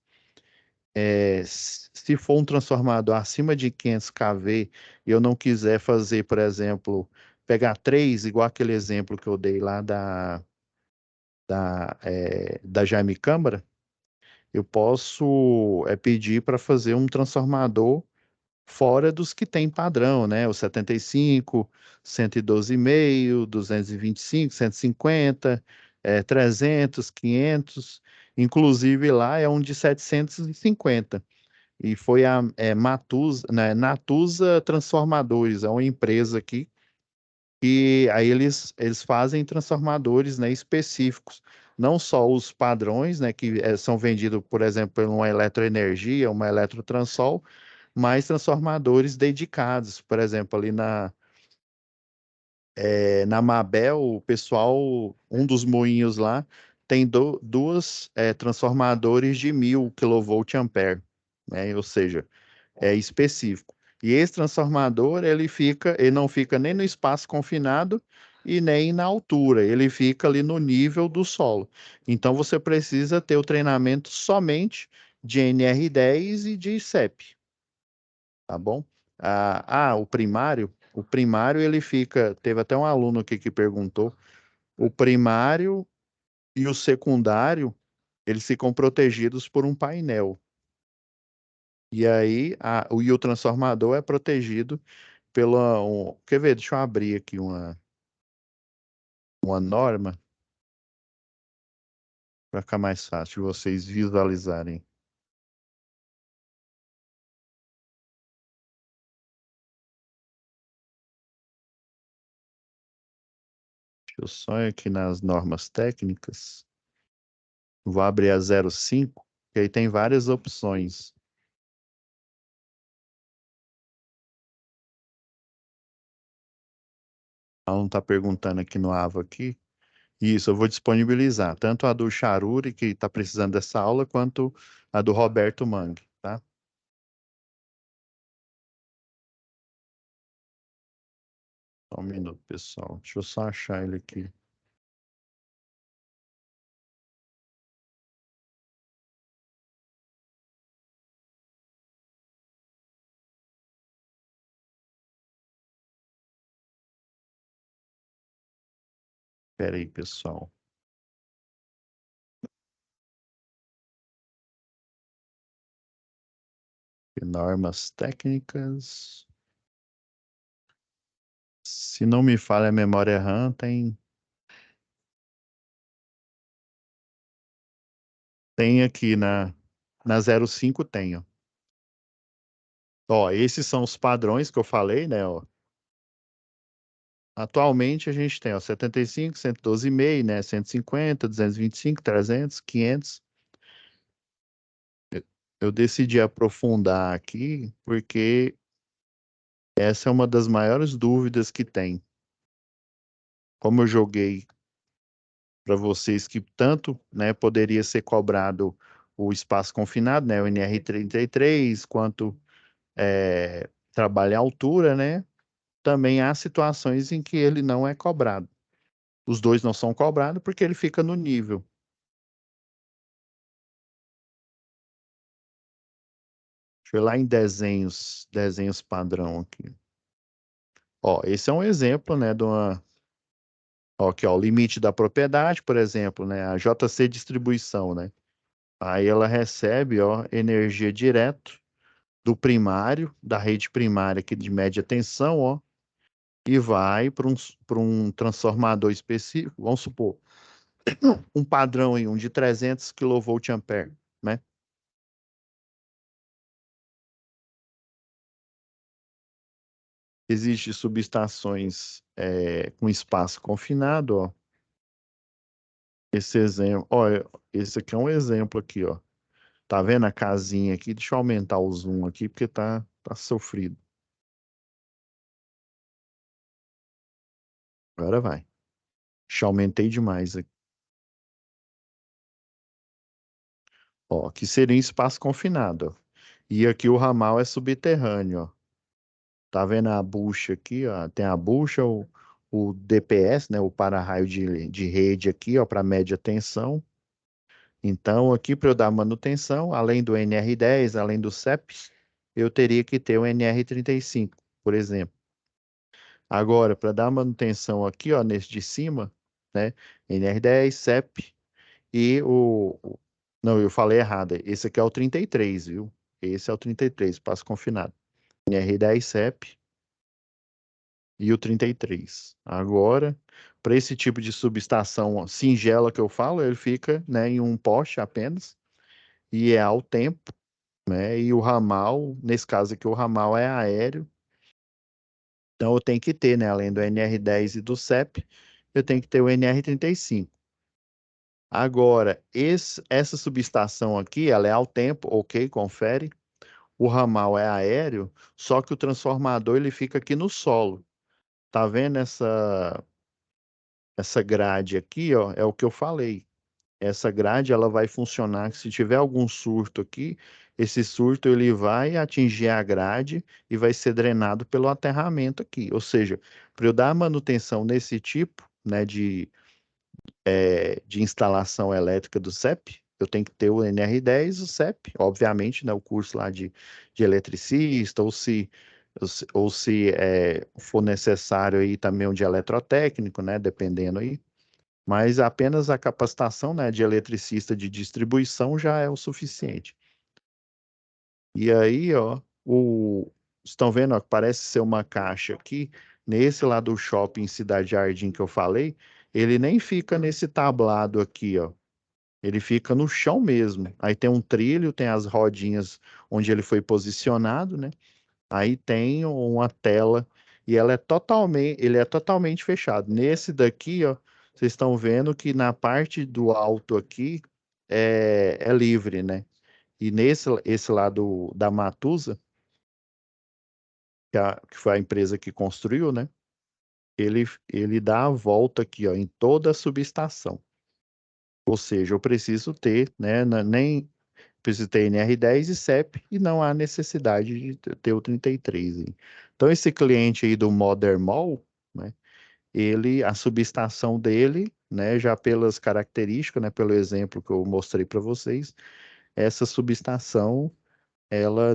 Se for um transformador acima de 500 kV e eu não quiser fazer, por exemplo, pegar três, igual aquele exemplo que eu dei lá da Jaime Câmara, eu posso pedir para fazer um transformador fora dos que tem padrão, né? O 75, 112,5, 225, 150, 300, 500. Inclusive lá é um de 750. E foi a Matusa, né, Natusa Transformadores, é uma empresa aqui, e aí eles fazem transformadores, né, específicos, não só os padrões, né, que são vendidos, por exemplo, por uma eletroenergia, uma eletrotransol, mas transformadores dedicados, por exemplo, ali na Mabel, o pessoal, um dos moinhos lá, tem duas transformadores de 1.000 kVA. né? Ou seja, é específico. E esse transformador, ele não fica nem no espaço confinado e nem na altura, ele fica ali no nível do solo. Então você precisa ter o treinamento somente de NR10 e de CEP, tá bom? O primário ele fica, teve até um aluno aqui que perguntou, o primário e o secundário, eles ficam protegidos por um painel. E aí, o transformador é protegido quer ver? Deixa eu abrir aqui uma norma para ficar mais fácil de vocês visualizarem. Deixa eu só ir aqui nas normas técnicas. Vou abrir a 05, que aí tem várias opções. Ela não está perguntando aqui no AVA aqui. Isso, eu vou disponibilizar, tanto a do Charuri, que está precisando dessa aula, quanto a do Roberto Mangue, tá? Só um minuto, pessoal. Deixa eu só achar ele aqui. Espera aí, pessoal. Normas técnicas. Se não me falha a memória RAM, tem aqui na 05 tenho. Ó, esses são os padrões que eu falei, né? Ó. Atualmente a gente tem, ó, 75, 112,5, né? 150, 225, 300, 500. Eu decidi aprofundar aqui porque essa é uma das maiores dúvidas que tem. Como eu joguei para vocês que tanto, né, poderia ser cobrado o espaço confinado, né, o NR33, quanto trabalho à altura, né? Também há situações em que ele não é cobrado. Os dois não são cobrados porque ele fica no nível. Deixa eu ir lá em desenhos padrão aqui. Ó, esse é um exemplo, né, de uma, ó, aqui, ó, o limite da propriedade, por exemplo, né, a JC distribuição, né? Aí ela recebe, ó, energia direto do primário, da rede primária aqui de média tensão, ó, e vai para um transformador específico, vamos supor, um padrão aí, um de 300 kVA, né? Existem subestações com espaço confinado, ó. Esse exemplo, ó, esse aqui é um exemplo aqui, ó. Tá vendo a casinha aqui? Deixa eu aumentar o zoom aqui porque tá sofrido. Agora vai. Já aumentei demais aqui. Ó, aqui seria um espaço confinado, ó. E aqui o ramal é subterrâneo, ó. Tá vendo a bucha aqui, ó? Tem a bucha, o DPS, né? O para-raio de rede aqui, ó, para média tensão. Então, aqui para eu dar manutenção, além do NR10, além do CEP, eu teria que ter o NR35, por exemplo. Agora, para dar manutenção aqui, ó, nesse de cima, né? NR10, CEP e Não, eu falei errado. Esse aqui é o 33, viu? Esse é o 33, passo confinado. NR10, CEP e o 33. Agora, para esse tipo de subestação singela que eu falo, ele fica, né, em um poste apenas e é ao tempo, né? E o ramal, nesse caso aqui, o ramal é aéreo. Então eu tenho que ter, né, além do NR10 e do CEP, eu tenho que ter o NR35. Agora, essa subestação aqui, ela é ao tempo, ok, confere. O ramal é aéreo, só que o transformador ele fica aqui no solo. Tá vendo essa grade aqui, ó? É o que eu falei. Essa grade ela vai funcionar se tiver algum surto aqui, esse surto ele vai atingir a grade e vai ser drenado pelo aterramento aqui. Ou seja, para eu dar manutenção nesse tipo, né, de instalação elétrica do CEP, eu tenho que ter o NR10, o CEP, obviamente, né, o curso lá de eletricista, ou se for necessário aí também um de eletrotécnico, né, dependendo aí. Mas apenas a capacitação, né, de eletricista de distribuição já é o suficiente. E aí, ó, estão vendo, ó, que parece ser uma caixa aqui, nesse lá do shopping Cidade Jardim que eu falei, ele nem fica nesse tablado aqui, ó. Ele fica no chão mesmo. Aí tem um trilho, tem as rodinhas onde ele foi posicionado, né? Aí tem uma tela e ele é totalmente fechado. Nesse daqui, ó, vocês estão vendo que na parte do alto aqui é livre, né? E esse lado da Matusa, que foi a empresa que construiu, né? Ele dá a volta aqui, ó, em toda a subestação. Ou seja, eu preciso ter, né? Nem preciso ter NR10 e CEP e não há necessidade de ter o 33 aí. Então, esse cliente aí do Modern Mall, né? A subestação dele, né? Já pelas características, né? Pelo exemplo que eu mostrei para vocês, essa subestação ela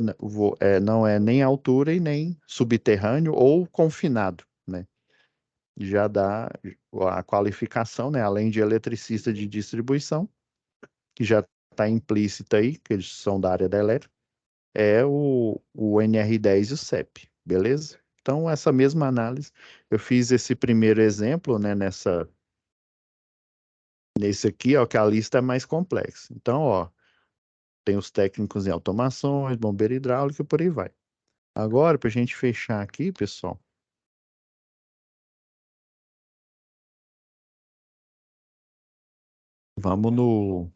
não é nem altura e nem subterrâneo ou confinado, né? Já dá a qualificação, né? Além de eletricista de distribuição, que já está implícita aí, que eles são da área da elétrica, é o NR10 e o CEP, beleza? Então, essa mesma análise, eu fiz esse primeiro exemplo, né, nesse aqui, ó, que a lista é mais complexa. Então, ó, tem os técnicos em automações, bombeiro hidráulico e por aí vai. Agora, para a gente fechar aqui, pessoal, vamos no,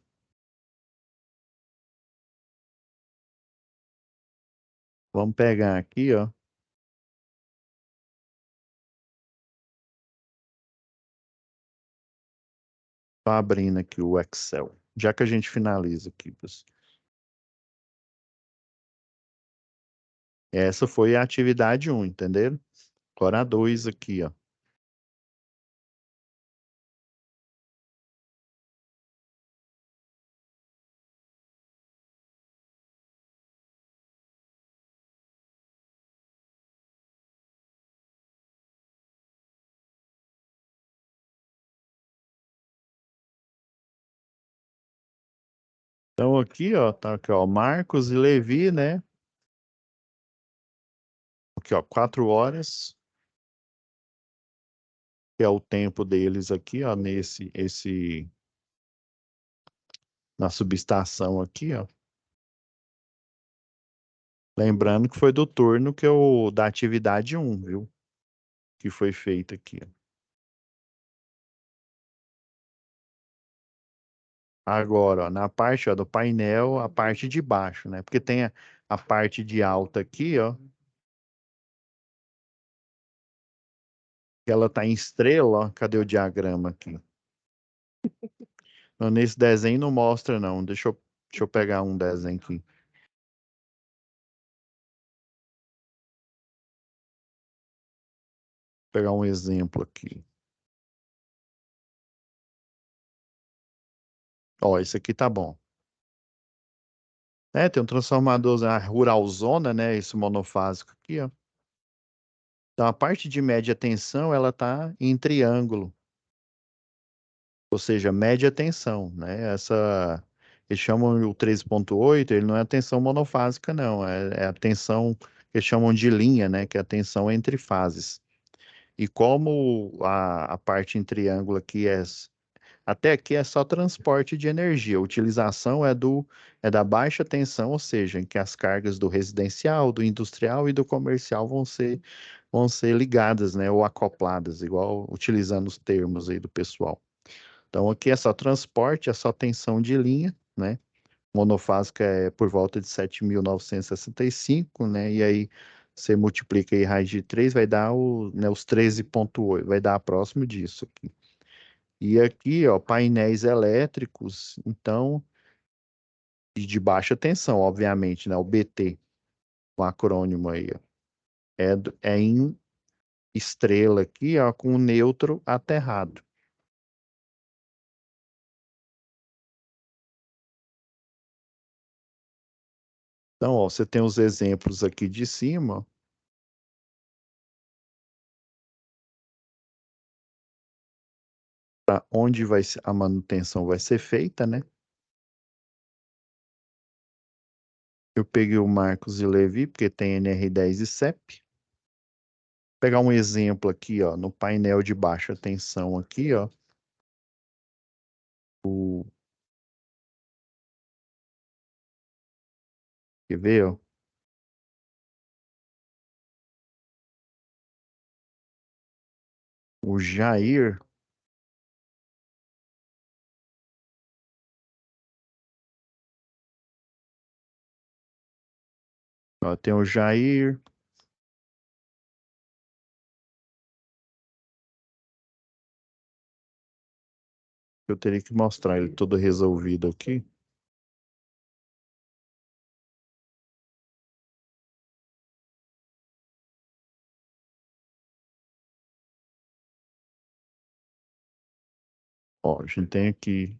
vamos pegar aqui, ó, tô abrindo aqui o Excel, já que a gente finaliza aqui, pessoal. Essa foi a atividade um, entenderam? Agora a 2 aqui, ó. Então aqui, ó, tá aqui, ó, Marcos e Levi, né? Aqui, ó, 4 horas, que é o tempo deles aqui, ó, na subestação aqui, ó. Lembrando que foi do turno da atividade um, viu? Que foi feita aqui, ó. Agora, ó, na parte, ó, do painel, a parte de baixo, né? Porque tem a parte de alta aqui, ó, que ela tá em estrela, ó. Cadê o diagrama aqui? Não, nesse desenho não mostra, não. Deixa eu pegar um desenho aqui. Pegar um exemplo aqui. Ó, esse aqui tá bom. É, tem um transformador a rural zona, né? Esse monofásico aqui, ó. Então, a parte de média tensão, ela tá em triângulo, ou seja, média tensão, né? Eles chamam o 13,8, ele não é a tensão monofásica, não. É a tensão que eles chamam de linha, né? Que é a tensão entre fases. E como a parte em triângulo até aqui é só transporte de energia. A utilização é da baixa tensão, ou seja, em que as cargas do residencial, do industrial e do comercial vão ser ligadas, né, ou acopladas, igual utilizando os termos aí do pessoal. Então aqui é só transporte, é só tensão de linha, né? Monofásica é por volta de 7.965, né? E aí você multiplica aí raiz de 3, vai dar né, os 13,8, vai dar próximo disso aqui. E aqui, ó, painéis elétricos. Então, E de baixa tensão, obviamente, né? O BT, o acrônimo aí, ó. É em estrela aqui, ó, com o nêutron aterrado. Então, ó, você tem os exemplos aqui de cima, para onde a manutenção vai ser feita, né? Eu peguei o Marcos e Levi, porque tem NR10 e CEP. Pegar um exemplo aqui, ó, no painel de baixa tensão aqui, ó, o, quer ver, ó? O Jair, ó, tem o Jair, eu teria que mostrar ele todo resolvido aqui. Ó, a gente tem aqui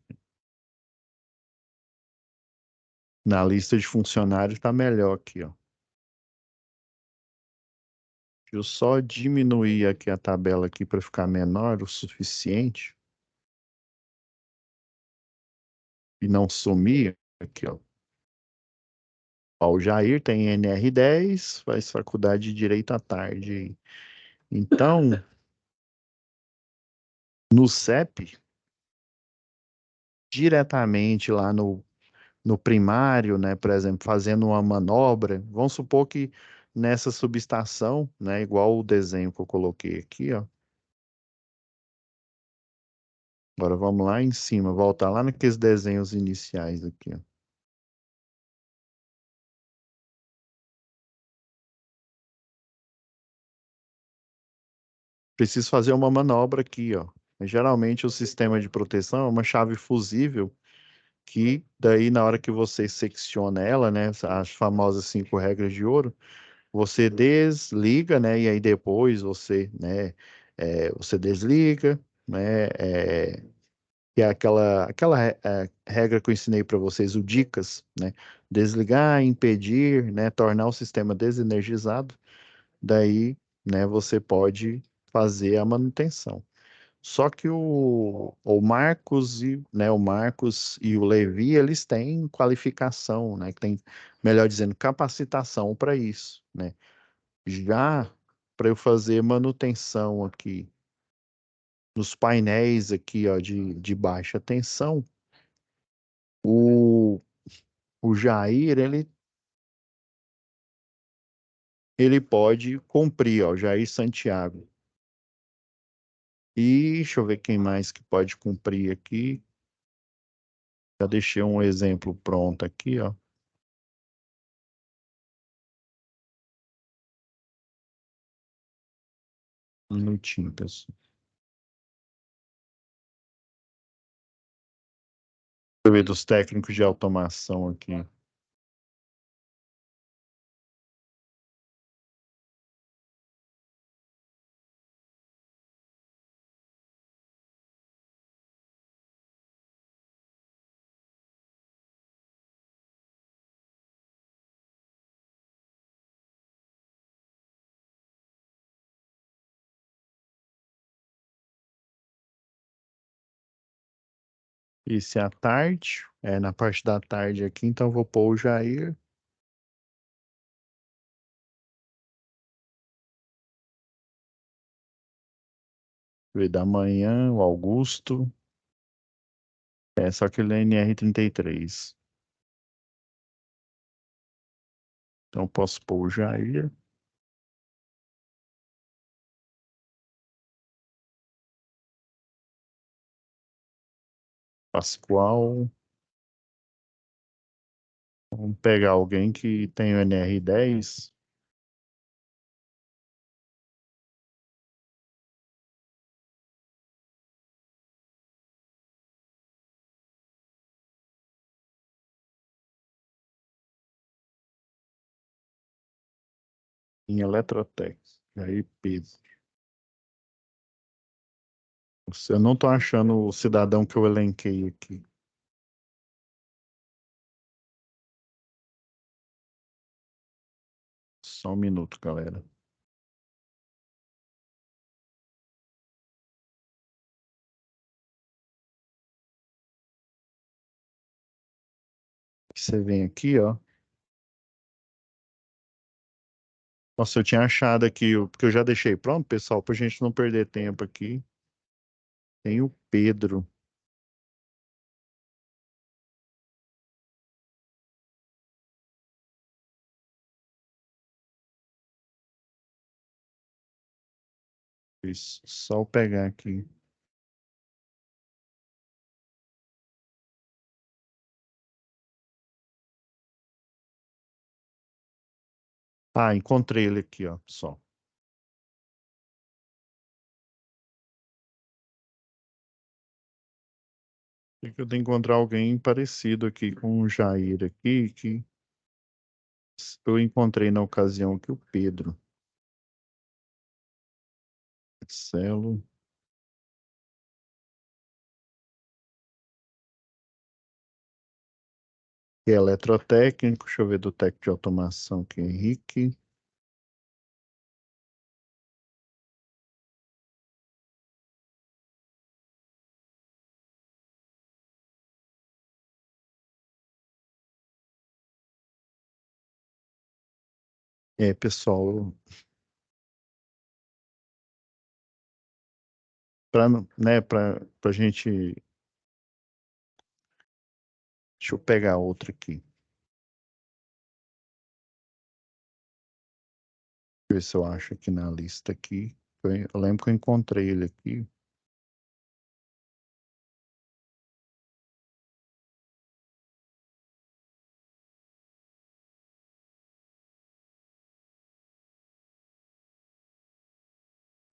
na lista de funcionários, tá melhor aqui, ó. Deixa eu só diminuir aqui a tabela aqui para ficar menor o suficiente e não sumir aqui, ó. Ó, o Jair tem NR10, faz faculdade de Direito à tarde. Então, no CEP, diretamente lá no primário, né, por exemplo, fazendo uma manobra, vamos supor que nessa subestação, né, igual o desenho que eu coloquei aqui, ó. Agora vamos lá em cima, voltar lá naqueles desenhos iniciais aqui, ó. Preciso fazer uma manobra aqui, ó. Geralmente o sistema de proteção é uma chave fusível que daí na hora que você secciona ela, né, as famosas 5 regras de ouro, você desliga, né, e aí depois você, né, você desliga, né, que é aquela regra que eu ensinei para vocês, o dicas, né, desligar, impedir, né, tornar o sistema desenergizado, daí, né, você pode fazer a manutenção. Só que o Marcos e o Levi, eles têm qualificação, né? Que tem, melhor dizendo, capacitação para isso, né? Já para eu fazer manutenção aqui nos painéis aqui, ó, de baixa tensão, o, o Jair, ele pode cumprir, ó, Jair Santiago. E deixa eu ver quem mais que pode cumprir aqui. Já deixei um exemplo pronto aqui, ó. Um minutinho, pessoal. Eu ver dos técnicos de automação aqui. Isso é à tarde, na parte da tarde aqui, então eu vou pôr o Jair. Ver da manhã, o Augusto. Só que ele é NR33. Então eu posso pôr o Jair. Pascoal. Vamos pegar alguém que tem o NR10. Em Eletrotec. Aí, Pedro. Eu não estou achando o cidadão que eu elenquei aqui. Só um minuto, galera. Você vem aqui, ó. Nossa, eu tinha achado aqui, porque eu já deixei pronto, pessoal, para a gente não perder tempo aqui. Tem o Pedro. Isso, só eu pegar aqui. Ah, encontrei ele aqui, ó. Só. Tem que eu tenho que encontrar alguém parecido aqui com o Jair aqui, que eu encontrei na ocasião aqui o Pedro. Marcelo. Que é eletrotécnico. Deixa eu ver do técnico de automação que é Henrique. É, pessoal, para, né, para gente. Deixa eu pegar outro aqui. Ver se eu acho aqui na lista aqui. Eu lembro que eu encontrei ele aqui.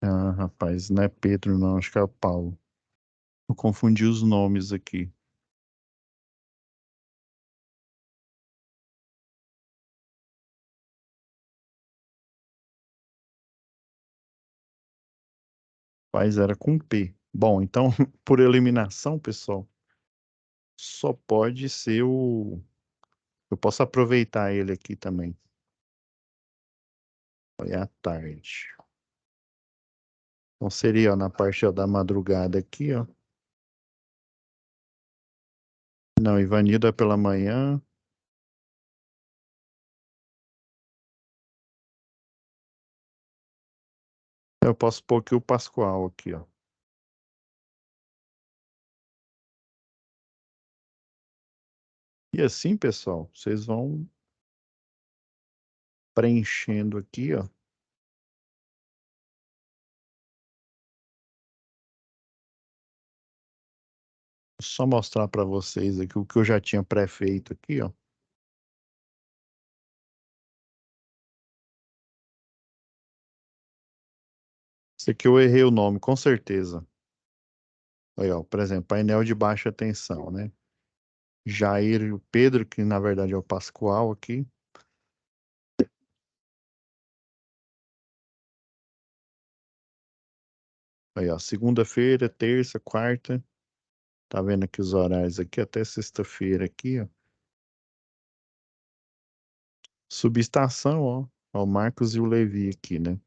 Ah, rapaz, não é Pedro, não, acho que é o Paulo. Eu confundi os nomes aqui. Mas era com P. Bom, então, por eliminação, pessoal, só pode ser o. Eu posso aproveitar ele aqui também. Foi à tarde. Então seria ó, na parte ó, da madrugada aqui, ó. Não, Ivanildo é pela manhã. Eu posso pôr aqui o Pascoal aqui, ó. E assim, pessoal, vocês vão preenchendo aqui, ó. Só mostrar para vocês aqui o que eu já tinha pré-feito aqui, ó. Esse aqui eu errei o nome, com certeza. Aí, ó, por exemplo, painel de baixa tensão, né? Jair e o Pedro, que na verdade é o Pascoal aqui. Aí, ó, segunda-feira, terça, quarta. Tá vendo aqui os horários aqui até sexta-feira aqui, ó. Subestação, ó. Ó, o Marcos e o Levi aqui, né?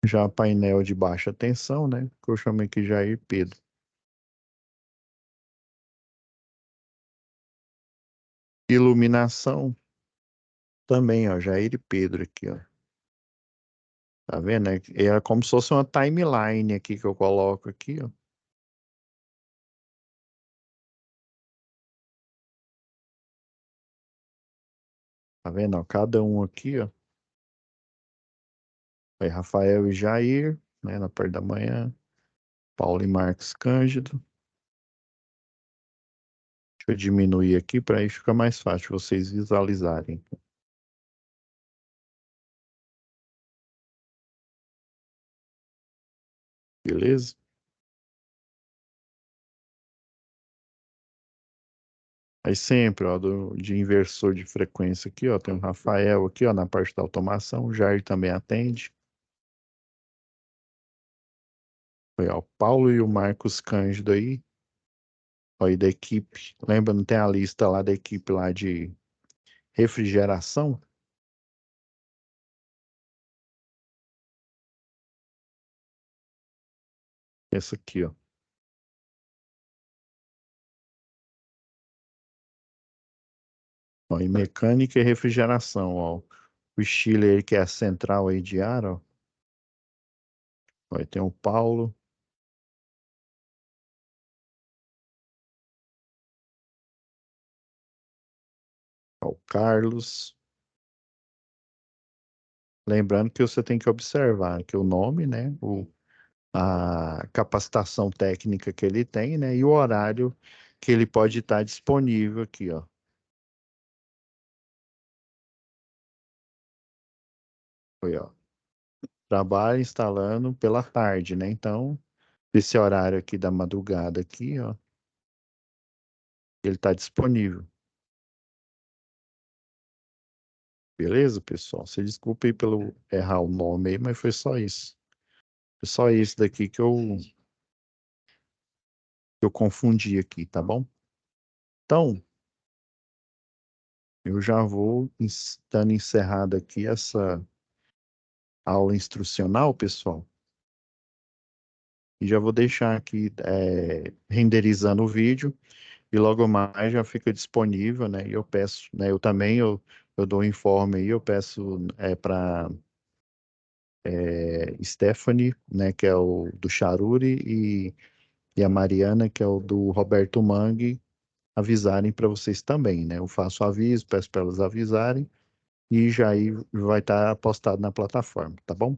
Já painel de baixa tensão, né? Que eu chamei aqui Jair e Pedro. Iluminação também, ó. Jair e Pedro aqui, ó. Tá vendo? É como se fosse uma timeline aqui que eu coloco aqui, ó. Tá vendo? Ó, cada um aqui, ó. Aí, Rafael e Jair, né? Na parte da manhã. Paulo e Marcos Cândido. Deixa eu diminuir aqui para aí ficar mais fácil vocês visualizarem. Beleza? Aí sempre, ó, de inversor de frequência aqui, ó, tem o Rafael aqui, ó, na parte da automação, o Jair também atende. Foi, ó, o Paulo e o Marcos Cândido aí, ó, aí da equipe. Lembra, não tem a lista lá da equipe lá de refrigeração? Essa aqui, ó. Ó, e mecânica e refrigeração, ó. O Stiller, que é a central aí de ar, ó. Aí tem o Paulo, ó, o Carlos. Lembrando que você tem que observar que o nome, né, a capacitação técnica que ele tem, né, e o horário que ele pode estar disponível aqui, ó. Foi, ó. Trabalha instalando pela tarde, né? Então, esse horário aqui da madrugada aqui, ó, ele está disponível. Beleza, pessoal? Você desculpa aí pelo errar o nome aí, mas foi só isso. Foi só isso daqui que eu confundi aqui, tá bom? Então, eu já vou dando encerrada aqui essa aula instrucional, pessoal, e já vou deixar aqui renderizando o vídeo e logo mais já fica disponível, né? E eu peço, né? Eu também eu dou um informe aí, eu peço para Stephanie, né? Que é o do Charuri e a Mariana, que é o do Roberto Mangue, avisarem para vocês também, né? Eu faço aviso, peço para elas avisarem e já aí vai estar postado na plataforma, tá bom?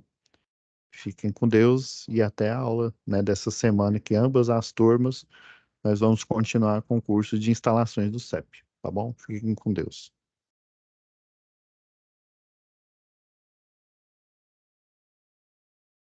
Fiquem com Deus e até a aula, né, dessa semana que ambas as turmas nós vamos continuar com o curso de instalações do CEP, tá bom? Fiquem com Deus.